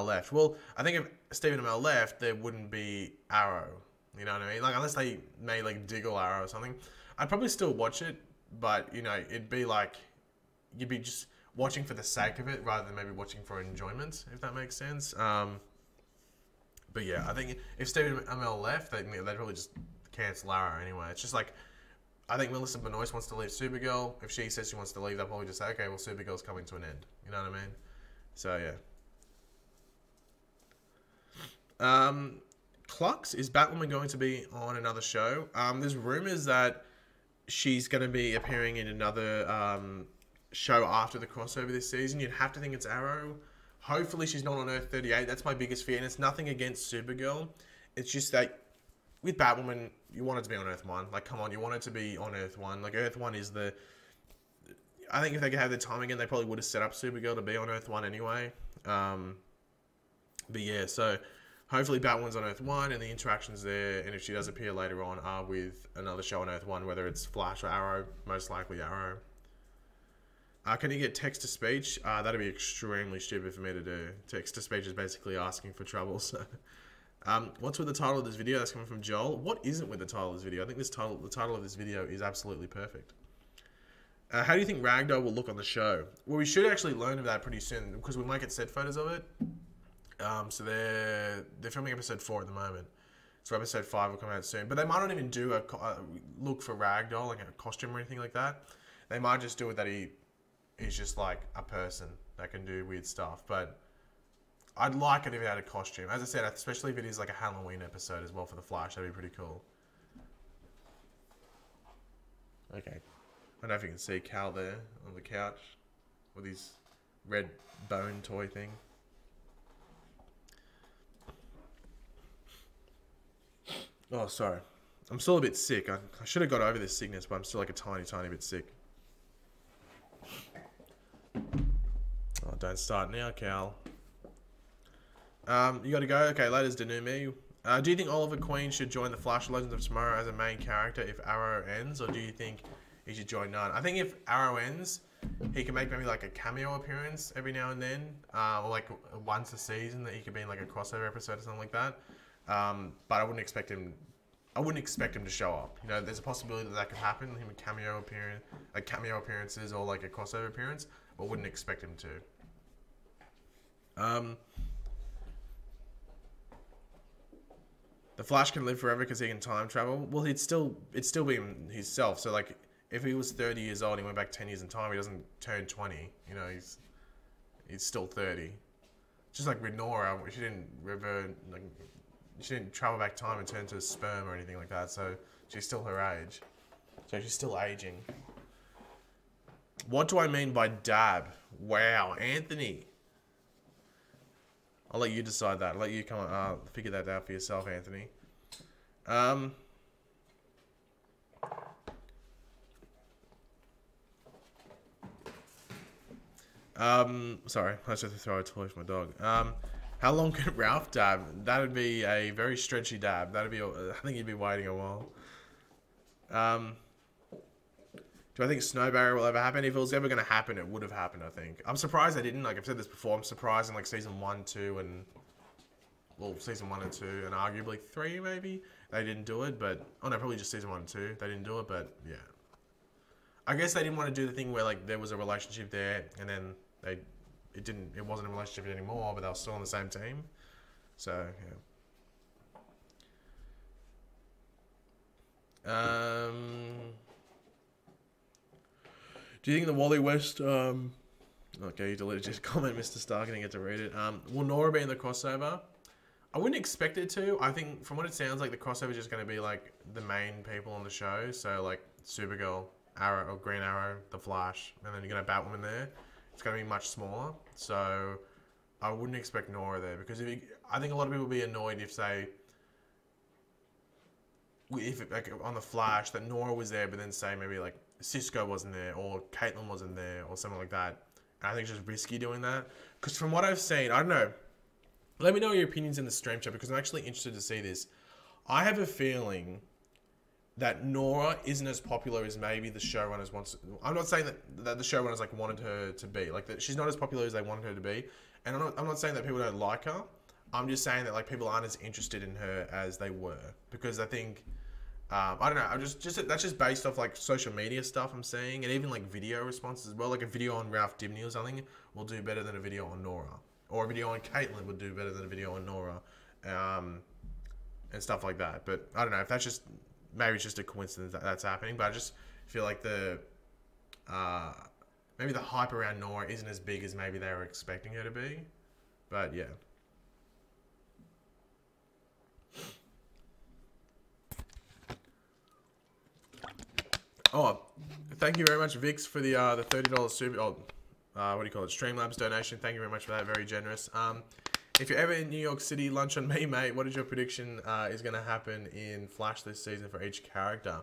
left? Well, I think if Stephen Amell left, there wouldn't be Arrow. You know what I mean? Unless they made Diggle Arrow or something. I'd probably still watch it, but, it'd be you'd be just watching for the sake of it rather than maybe watching for enjoyment, if that makes sense. But yeah, I think if Stephen Amell left, they'd probably just cancel Arrow anyway. It's just I think Melissa Benoist wants to leave Supergirl. If she says she wants to leave, they'll probably just say, okay, well, Supergirl's coming to an end. You know what I mean? So, yeah. Clux, is Batwoman going to be on another show? There's rumors that she's going to be appearing in another show after the crossover this season. You'd have to think it's Arrow. Hopefully she's not on Earth 38. That's my biggest fear. And it's nothing against Supergirl. It's just that with Batwoman, you want it to be on Earth 1. Come on, you want it to be on Earth 1. Earth 1 is the... I think if they could have the time again, they probably would have set up Supergirl to be on Earth 1 anyway. But yeah, so hopefully Batwoman's on Earth 1 and the interactions there, and if she does appear later on, are with another show on Earth 1, whether it's Flash or Arrow, most likely Arrow. Can you get text to speech? That'd be extremely stupid for me to do. Text to speech is basically asking for trouble. So, what's with the title of this video? That's coming from Joel. What isn't with the title of this video? I think the title of this video is absolutely perfect. How do you think Ragdoll will look on the show? Well, we should actually learn of that pretty soon because we might get set photos of it. So they're filming episode 4 at the moment. So episode 5 will come out soon. But they might not even do a look for Ragdoll, like a costume or anything like that. They might just do it that he's just like a person that can do weird stuff. But I'd like it if it had a costume. As I said, especially if it is like a Halloween episode as well for The Flash. That'd be pretty cool. Okay. I don't know if you can see Cal there on the couch with his red bone toy thing. Oh, sorry. I'm still a bit sick. I should have got over this sickness, but I'm still like a tiny bit sick. Oh, don't start now, Cal. You gotta go? Okay, laters Denumi. Do you think Oliver Queen should join the Flash Legends of Tomorrow as a main character if Arrow ends, or do you think he should join none? I think if Arrow ends, he can make maybe like a cameo appearance every now and then, or like once a season that he could be in like a crossover episode or something like that. But I wouldn't expect him. I wouldn't expect him to show up. You know, there's a possibility that could happen. Him a cameo appearances or like a crossover appearance, but wouldn't expect him to. The Flash can live forever because he can time travel. Well, it'd still be himself. So like, if he was 30 years old and he went back 10 years in time, he doesn't turn 20. You know, he's still 30. Just like with Nora, she didn't revert, like, she didn't travel back time and turn to a sperm or anything like that. So she's still her age. So she's still aging. What do I mean by dab? Wow, Anthony. I'll let you decide that. I'll let you come figure that out for yourself, Anthony. Sorry, I just have to throw a toy for my dog. How long can Ralph dab? That'd be a very stretchy dab. That'd be, I think you'd be waiting a while. Do I think Snow Barrier will ever happen? If it was ever going to happen, it would have happened, I think. I'm surprised they didn't. Like I've said this before, I'm surprised in like season 1, 2, and... Well, season 1 and 2, and arguably 3, maybe? They didn't do it, but... Oh, no, probably just season 1 and 2. They didn't do it, but yeah. I guess they didn't want to do the thing where, like, there was a relationship there, and then it wasn't a relationship anymore, but they were still on the same team. So, yeah. Do you think the Wally West, okay, you deleted your comment, Mr. Stark, I didn't get to read it. Will Nora be in the crossover? I wouldn't expect it to. I think, from what it sounds like, the crossover is just going to be, like, the main people on the show. So, like, Supergirl, Arrow, or Green Arrow, The Flash, and then you're going to have Batwoman there. It's going to be much smaller. So, I wouldn't expect Nora there. Because I think a lot of people would be annoyed if, say... like, on The Flash, that Nora was there, but then, say, maybe, like, Cisco wasn't there, or Caitlin wasn't there, or something like that. And I think it's just risky doing that. Because from what I've seen, I don't know. Let me know your opinions in the stream chat, because I'm actually interested to see this. I have a feeling that Nora isn't as popular as maybe the showrunners want. I'm not saying that the showrunners like wanted her to be. Like, that she's not as popular as they wanted her to be. And I'm not saying that people don't like her. I'm just saying that like people aren't as interested in her as they were. Because I think... I don't know. That's just based off like social media stuff I'm seeing, and even like video responses as well. Like a video on Ralph Dibny or something will do better than a video on Nora, or a video on Caitlin would do better than a video on Nora, and stuff like that. But I don't know if that's just maybe it's just a coincidence that that's happening. But I just feel like maybe the hype around Nora isn't as big as maybe they were expecting her to be. But yeah. Oh, thank you very much, Vix, for the $30 super. Oh, what do you call it? Streamlabs donation. Thank you very much for that. Very generous. If you're ever in New York City, lunch on me, mate. What is your prediction is going to happen in Flash this season for each character?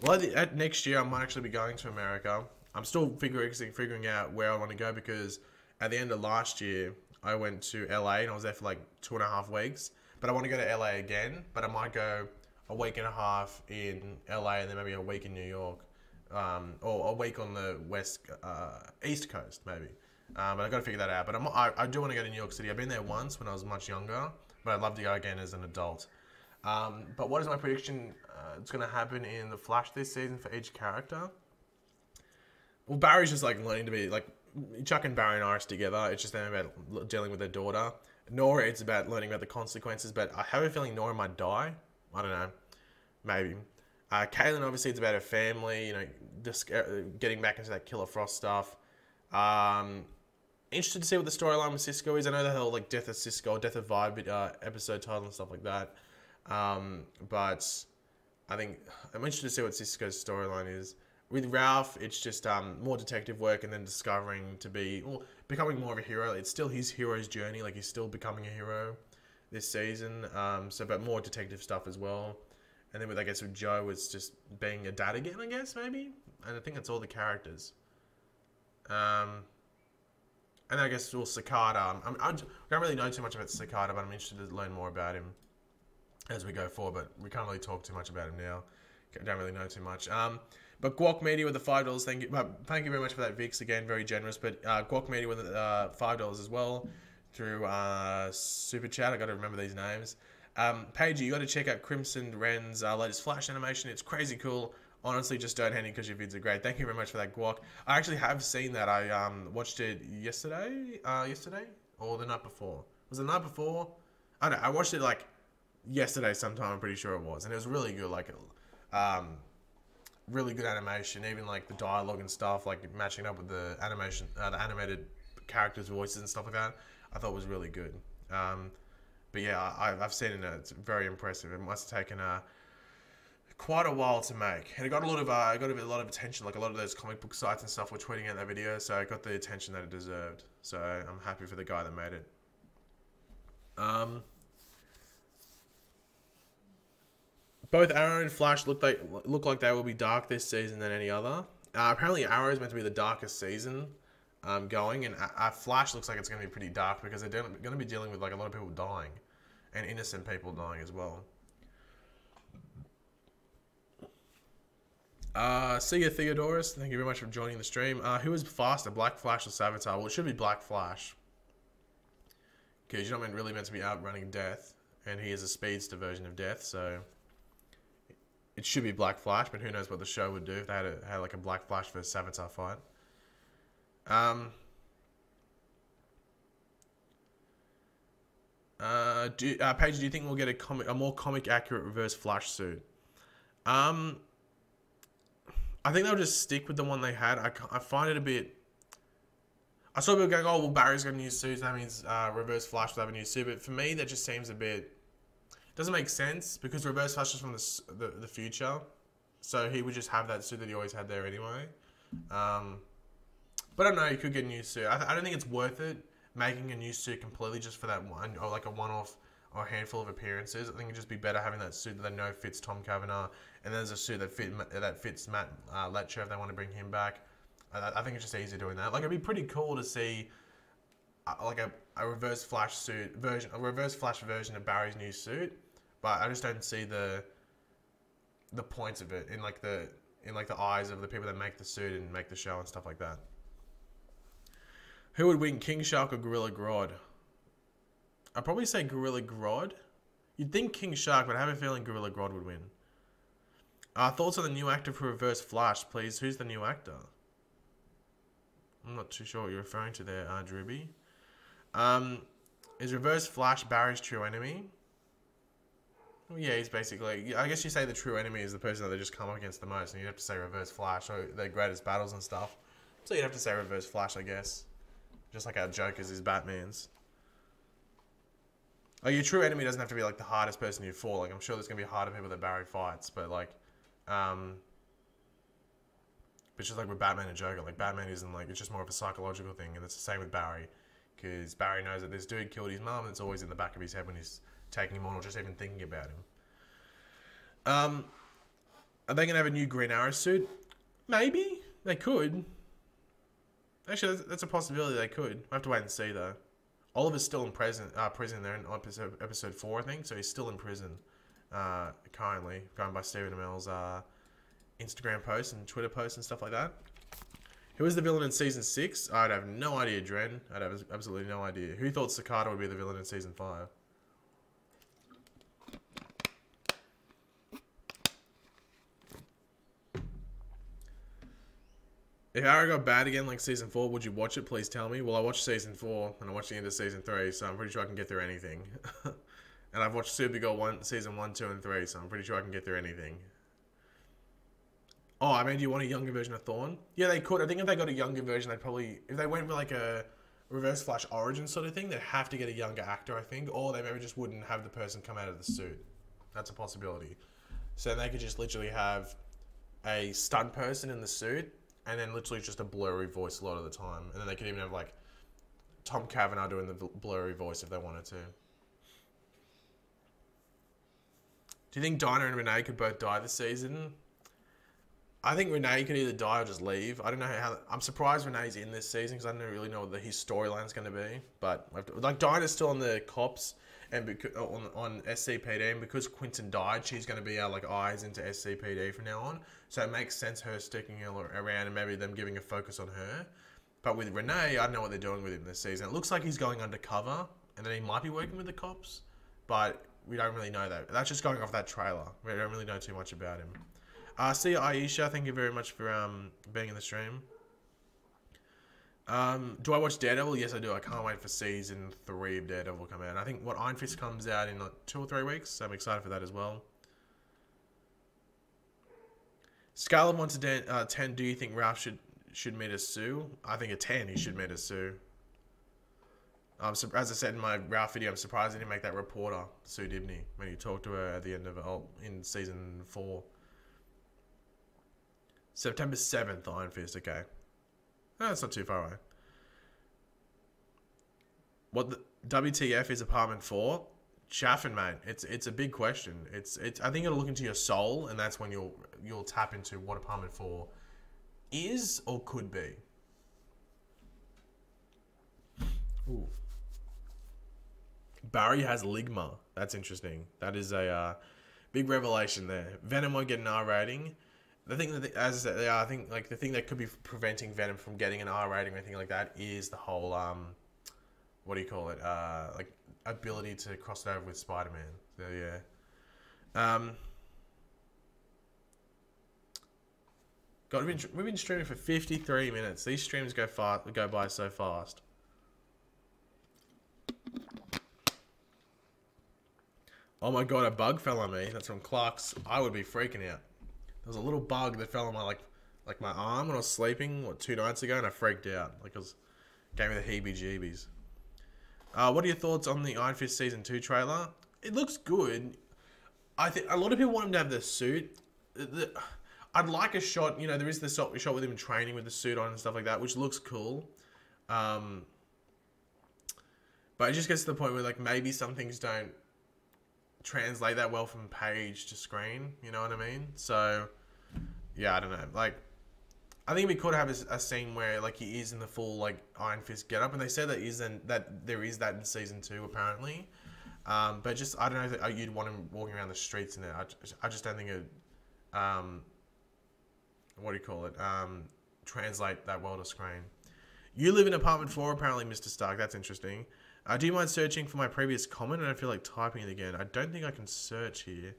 Well, next year I might actually be going to America. I'm still figuring out where I want to go, because at the end of last year I went to LA and I was there for like 2.5 weeks. But I want to go to LA again. But I might go a week and a half in LA and then maybe a week in New York. or a week on the east coast maybe. But I got to figure that out. But I do want to go to New York City. I've been there once when I was much younger, but I'd love to go again as an adult. But what is my prediction? It's going to happen in the Flash this season for each character. Well, Barry's just like learning to be like chucking Barry and Iris together. It's just them about dealing with their daughter. Nora, it's about learning about the consequences. But I have a feeling Nora might die. I don't know, maybe. Caitlin, obviously, it's about her family. You know, just getting back into that Killer Frost stuff. Interested to see what the storyline with Cisco is. I know the whole like Death of Cisco, Death of Vibe episode title and stuff like that. But I think I'm interested to see what Cisco's storyline is. With Ralph, it's just more detective work and then discovering to be, well, becoming more of a hero. It's still his hero's journey. Like he's still becoming a hero this season. But more detective stuff as well. And then I guess with Joe, it's just being a dad again, I guess, maybe. And I think that's all the characters. And then I guess, well, Cicada. I don't really know too much about Cicada, but I'm interested to learn more about him as we go forward. But we can't really talk too much about him now. I don't really know too much. But Guac Media with the $5, thank you. Thank you very much for that, Vix. Again, very generous. But Guac Media with $5 as well through Super Chat. I got to remember these names. Pagey, you got to check out Crimson Wren's latest Flash animation. It's crazy cool. Honestly, just don't hate it because your vids are great. Thank you very much for that, Guac. I actually have seen that. I watched it yesterday or the night before. Was it the night before? I don't know. I watched it like yesterday sometime. I'm pretty sure it was, and it was really good. Like, really good animation. Even like the dialogue and stuff, like matching up with the animation, the animated characters' voices and stuff like that. I thought was really good. But yeah, I've seen it. It's very impressive. It must have taken quite a while to make, and it got a lot of attention. Like a lot of those comic book sites and stuff were tweeting out that video, so it got the attention that it deserved. So I'm happy for the guy that made it. Both Arrow and Flash look like they will be dark this season than any other. Apparently, Arrow is meant to be the darkest season going, and Flash looks like it's going to be pretty dark because they're going to be dealing with like a lot of people dying, and innocent people dying as well. See you, Theodorus. Thank you very much for joining the stream. Who is faster, Black Flash or Savitar? Well, it should be Black Flash, because you're not really meant to be outrunning Death, and he is a speedster version of Death, so it should be Black Flash. But who knows what the show would do if they had like a Black Flash versus Savitar fight. Paige, do you think we'll get a more comic accurate Reverse Flash suit? I think they'll just stick with the one they had. I find it a bit. I saw people going, "Oh, well, Barry's got a new suit. So that means Reverse Flash will have a new suit." But for me, that just seems a bit. Doesn't make sense because Reverse Flash is from the future, so he would just have that suit that he always had there anyway. But I don't know. You could get a new suit. I don't think it's worth it making a new suit completely just for that one, or like a one-off or a handful of appearances. I think it'd just be better having that suit that they know fits Tom Cavanagh, and then there's a suit that fits Matt Letcher if they want to bring him back. I think it's just easier doing that. Like, it'd be pretty cool to see like a Reverse Flash suit version, a Reverse Flash version of Barry's new suit, but I just don't see the points of it in like the eyes of the people that make the suit and make the show and stuff like that. Who would win, King Shark or Gorilla Grodd? I'd probably say Gorilla Grodd. You'd think King Shark, but I have a feeling Gorilla Grodd would win. Thoughts on the new actor for Reverse Flash, please. Who's the new actor? I'm not too sure what you're referring to there, Drewby. Is Reverse Flash Barry's true enemy? Well, yeah, he's basically... I guess you say the true enemy is the person that they just come up against the most, and you'd have to say Reverse Flash, or their greatest battles and stuff. So you'd have to say Reverse Flash, I guess. Just like our Joker's is Batman's. Like, your true enemy doesn't have to be, like, the hardest person you fought. Like, I'm sure there's going to be harder people that Barry fights, but, like... but it's just like with Batman and Joker. Like, Batman isn't, like... It's just more of a psychological thing, and it's the same with Barry. Because Barry knows that this dude killed his mum, and it's always in the back of his head when he's taking him on or just even thinking about him. Are they going to have a new Green Arrow suit? Maybe. They could. Actually, that's a possibility they could. I have to wait and see, though. Oliver's still in prison there in episode 4, I think. So he's still in prison currently, going by Stephen Amell's Instagram posts and Twitter posts and stuff like that. Who was the villain in season 6? I'd have no idea, Dren. I'd have absolutely no idea. Who thought Cicada would be the villain in season 5? If Arrow got bad again like season 4, would you watch it? Please tell me. Well, I watched season 4 and I watched the end of season 3, so I'm pretty sure I can get through anything. And I've watched Supergirl season 1, 2, and 3, so I'm pretty sure I can get through anything. Oh, I mean, do you want a younger version of Thorn? Yeah, they could. I think if they got a younger version, they'd probably... If they went with like a Reverse Flash origin sort of thing, they'd have to get a younger actor, I think. Or they maybe just wouldn't have the person come out of the suit. That's a possibility. So then they could just literally have a stunt person in the suit, and then literally just a blurry voice a lot of the time. And then they could even have like Tom Cavanaugh doing the blurry voice if they wanted to. Do you think Dinah and Renee could both die this season? I think Renee could either die or just leave. I don't know how... I'm surprised Renee's in this season because I don't really know what his storyline's going to be. But like Dinah's still on the cops and on SCPD, and because Quinton died, she's going to be our like eyes into SCPD from now on. So it makes sense her sticking around and maybe them giving a focus on her. But with Renee, I don't know what they're doing with him this season. It looks like he's going undercover and then he might be working with the cops, but we don't really know that. That's just going off that trailer. We don't really know too much about him. See you, Aisha. Thank you very much for being in the stream. Do I watch Daredevil? Yes, I do. I can't wait for season 3 of Daredevil to come out. And I think Iron Fist comes out in like 2 or 3 weeks, so I'm excited for that as well. Scale of 1 to 10, do you think Ralph should meet a Sue? I think a 10, he should meet a Sue. As I said in my Ralph video, I'm surprised he didn't make that reporter, Sue Dibney, when he talked to her at the end of in season 4. September 7th, Iron Fist, okay. Oh, that's not too far away. What the WTF is Apartment 4? Chaffin, mate. It's a big question. It's I think it'll look into your soul, and that's when you'll tap into what Apartment 4 is or could be. Ooh. Barry has Ligma. That's interesting. That is a big revelation there. Venom won't get an R rating. The thing that, as I said, I think like the thing that could be preventing Venom from getting an R rating or anything like that is the whole what do you call it? Like ability to cross it over with Spider-Man. So yeah. God, we've been streaming for 53 minutes. These streams go by so fast. Oh my god, a bug fell on me. That's from Clark's. I would be freaking out. There was a little bug that fell on my like my arm when I was sleeping 2 nights ago, and I freaked out. Like it gave me the heebie-jeebies. What are your thoughts on the Iron Fist season 2 trailer? It looks good. I think a lot of people want him to have the suit. I'd like a shot. You know, there is the shot with him in training with the suit on and stuff like that, which looks cool. But it just gets to the point where like maybe some things don't translate that well from page to screen, you know what I mean? So yeah, I don't know, like I think we could have a scene where like he is in the full like Iron Fist get up, and they said that there is that in season 2 apparently, but just I don't know if you'd want him walking around the streets in there. I just don't think it what do you call it, translate that well to screen. You live in apartment 4 apparently, Mr. Stark. That's interesting. Do you mind searching for my previous comment? I don't feel like typing it again. I don't think I can search here.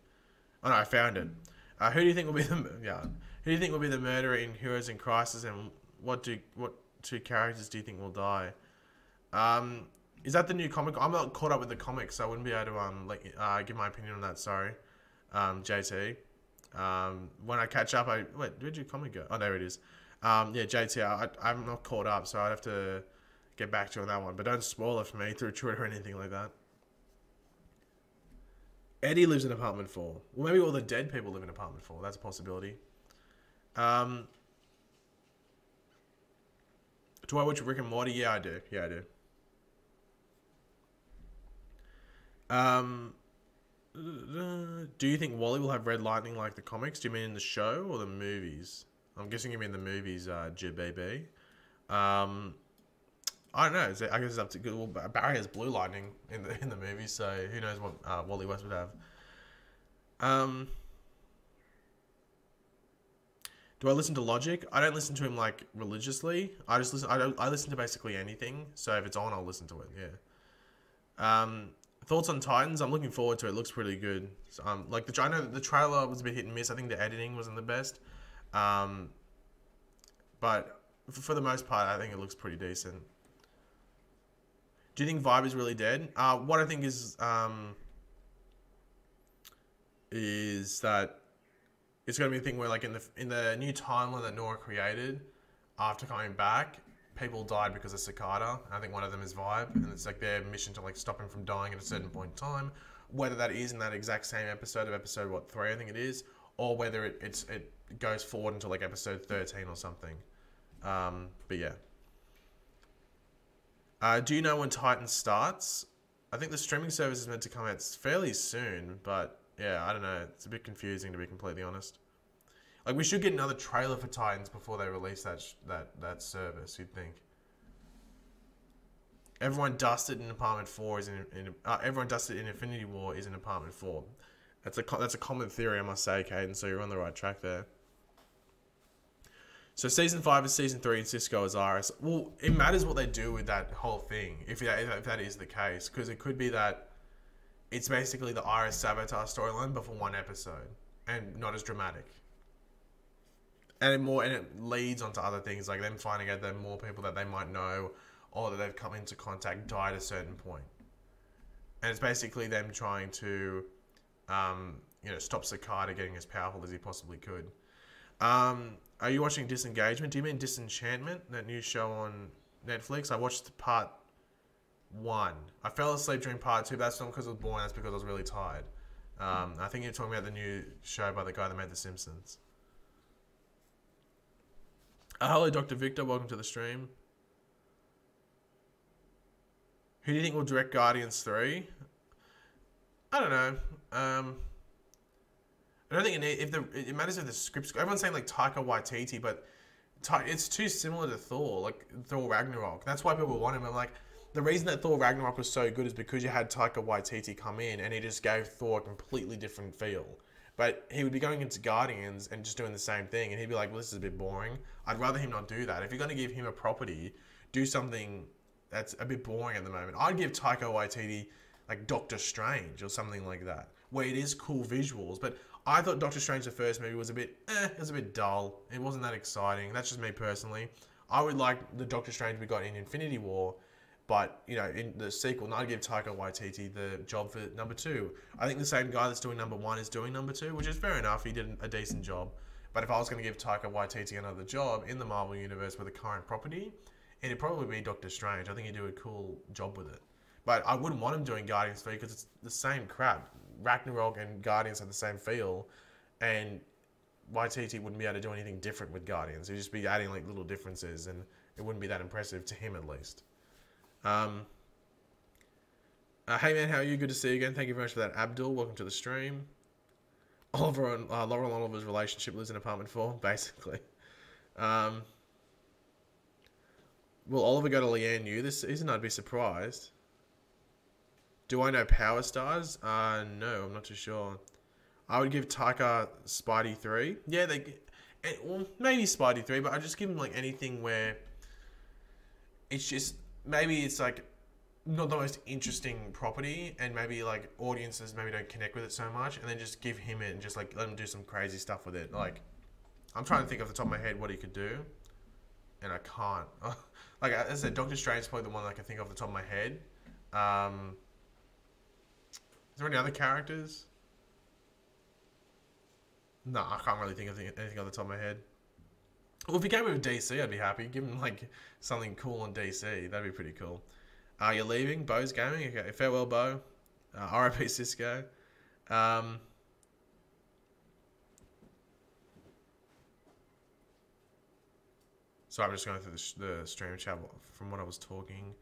Oh no, I found it. Who do you think will be the murderer in Heroes in Crisis, and what 2 characters do you think will die? Is that the new comic? I'm not caught up with the comics, so I wouldn't be able to give my opinion on that. Sorry, JT. When I catch up, where'd your comic go? Oh, there it is. Yeah, JT. I'm not caught up, so I'd have to get back to you on that one, but don't spoil it for me through Twitter or anything like that. Eddie lives in apartment 4. Well, maybe all the dead people live in apartment 4. That's a possibility. Do I watch Rick and Morty? Yeah, I do. Yeah, I do. Do you think Wally will have red lightning like the comics? Do you mean in the show or the movies? I'm guessing you mean the movies, JBB. I don't know. I guess it's up to good. Well, Barry has blue lightning in the movie, so who knows what Wally West would have. Do I listen to Logic? I don't listen to him like religiously. I just listen. I listen to basically anything. So if it's on, I'll listen to it. Yeah. Thoughts on Titans? I'm looking forward to it. It looks pretty good. So, like I know the trailer was a bit hit and miss. I think the editing wasn't the best. But for the most part, I think it looks pretty decent. Do you think Vibe is really dead? What I think is that it's going to be a thing where, like, in the new timeline that Nora created, after coming back, people died because of Cicada. I think one of them is Vibe, and it's like their mission to like stop him from dying at a certain point in time. Whether that is in that exact same episode of episode 3, I think it is, or whether it goes forward until like episode 13 or something. But yeah. Do you know when Titan starts? I think the streaming service is meant to come out fairly soon, but yeah, I don't know. It's a bit confusing, to be completely honest. Like, we should get another trailer for Titans before they release that service, you'd think. Everyone dusted in Apartment 4 is everyone dusted in Infinity War is in Apartment 4. That's a common theory, I must say, Caden, so you're on the right track there. So Season 5 is Season 3 and Cisco is Iris. Well, it matters what they do with that whole thing, if that is the case, because it could be that it's basically the Iris Saboteur storyline, but for one episode, and not as dramatic. And it leads onto other things, like them finding out that more people that they might know or that they've come into contact died at a certain point. And it's basically them trying to, stop Cicada getting as powerful as he possibly could. Are you watching Disengagement? Do you mean Disenchantment, that new show on Netflix? I watched part 1. I fell asleep during part 2, but that's not because I was bored, that's because I was really tired. I think you're talking about the new show by the guy that made The Simpsons. Hello, Dr. Victor. Welcome to the stream. Who do you think will direct Guardians 3? I don't know. I don't think it matters if the script's... Everyone's saying like Taika Waititi, but it's too similar to Thor, like Thor Ragnarok. That's why people want him. I'm like, the reason that Thor Ragnarok was so good is because you had Taika Waititi come in and he just gave Thor a completely different feel. But he would be going into Guardians and just doing the same thing, and he'd be like, well, this is a bit boring. I'd rather him not do that. If you're going to give him a property, do something that's a bit boring at the moment. I'd give Taika Waititi like Doctor Strange or something like that, where it is cool visuals. But I thought Doctor Strange, the first movie, was a bit dull. It wasn't that exciting. That's just me personally. I would like the Doctor Strange we got in Infinity War, but, in the sequel, I'd give Taika Waititi the job for number 2. I think the same guy that's doing number 1 is doing number 2, which is fair enough. He did a decent job. But if I was going to give Taika Waititi another job in the Marvel Universe with a current property, it'd probably be Doctor Strange. I think he'd do a cool job with it. But I wouldn't want him doing Guardians 3 because it's the same crap. Ragnarok and Guardians have the same feel, and Waititi wouldn't be able to do anything different with Guardians. He'd just be adding like little differences, and it wouldn't be that impressive to him, at least. Hey man, how are you? Good to see you again. Thank you very much for that, Abdul. Welcome to the stream. Oliver and Laurel and Oliver's relationship lives in Apartment 4, basically. Will Oliver go to Leanne Yu this season? I'd be surprised. Do I know Power Stars? No, I'm not too sure. I would give Taika Spidey 3. Yeah, well, maybe Spidey 3, but I'd just give him like anything where it's just, maybe it's like not the most interesting property, and maybe like audiences maybe don't connect with it so much, and then just give him it and just like let him do some crazy stuff with it. Like, I'm trying to think off the top of my head what he could do, and I can't. Like as I said, Doctor Strange is probably the one that I can think off the top of my head. Is there any other characters? No, I can't really think of anything off the top of my head. Well, if he came with DC, I'd be happy. Give him like something cool on DC. That'd be pretty cool. You're leaving? Bo's Gaming? Okay, farewell, Bo. RIP Cisco. So I'm just going through the stream chat from what I was talking.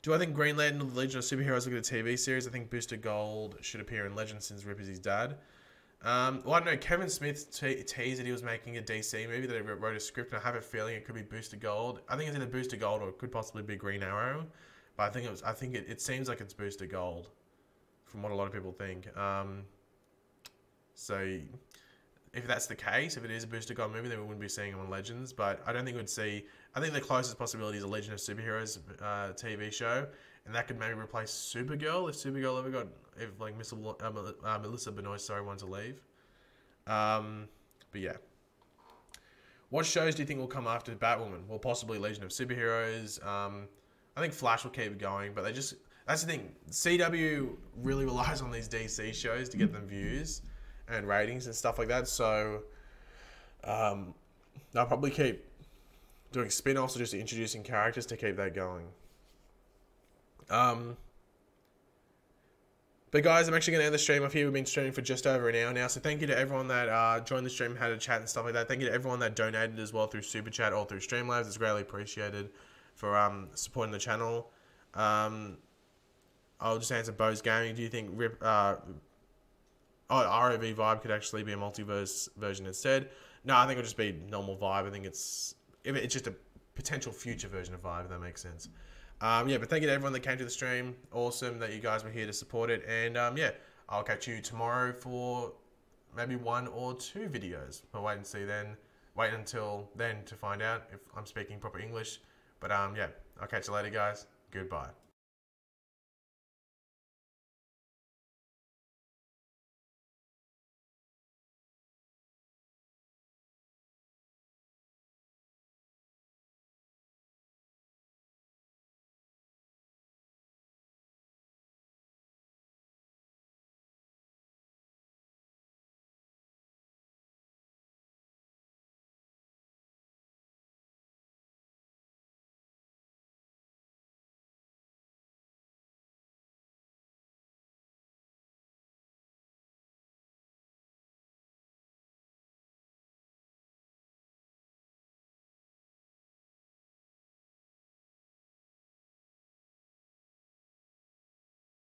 Do I think Green Lantern and the Legion of Superheroes look at a TV series? I think Booster Gold should appear in Legends since Rip is his dad. Well, I don't know. Kevin Smith teased that he was making a DC movie, that he wrote a script, and I have a feeling it could be Booster Gold. I think it's either Booster Gold or it could possibly be Green Arrow. But I think it seems like it's Booster Gold, from what a lot of people think. So if that's the case, if it is a Booster Gold movie, then we wouldn't be seeing him on Legends. But I don't think we'd see. I think the closest possibility is a Legion of Superheroes TV show, and that could maybe replace Supergirl if Supergirl ever got like Melissa Benoist wanted to leave. But yeah, what shows do you think will come after Batwoman? Well, possibly Legion of Superheroes. I think Flash will keep going, but that's the thing. CW really relies on these DC shows to get them views and ratings and stuff like that. So they'll probably keep doing spin-offs or just introducing characters to keep that going. But guys, I'm actually going to end the stream off here. We've been streaming for just over an hour now. So thank you to everyone that joined the stream, had a chat and stuff like that. Thank you to everyone that donated as well through Super Chat or through Streamlabs. It's greatly appreciated for supporting the channel. I'll just answer Bo's Gaming. Do you think ROV Vibe could actually be a multiverse version instead? No, I think it'll just be normal Vibe. I think it's just a potential future version of Vibe, if that makes sense. Yeah, but thank you to everyone that came to the stream. Awesome that you guys were here to support it. And yeah, I'll catch you tomorrow for maybe 1 or 2 videos. We'll wait and see then. Wait until then to find out if I'm speaking proper English. But yeah, I'll catch you later, guys. Goodbye.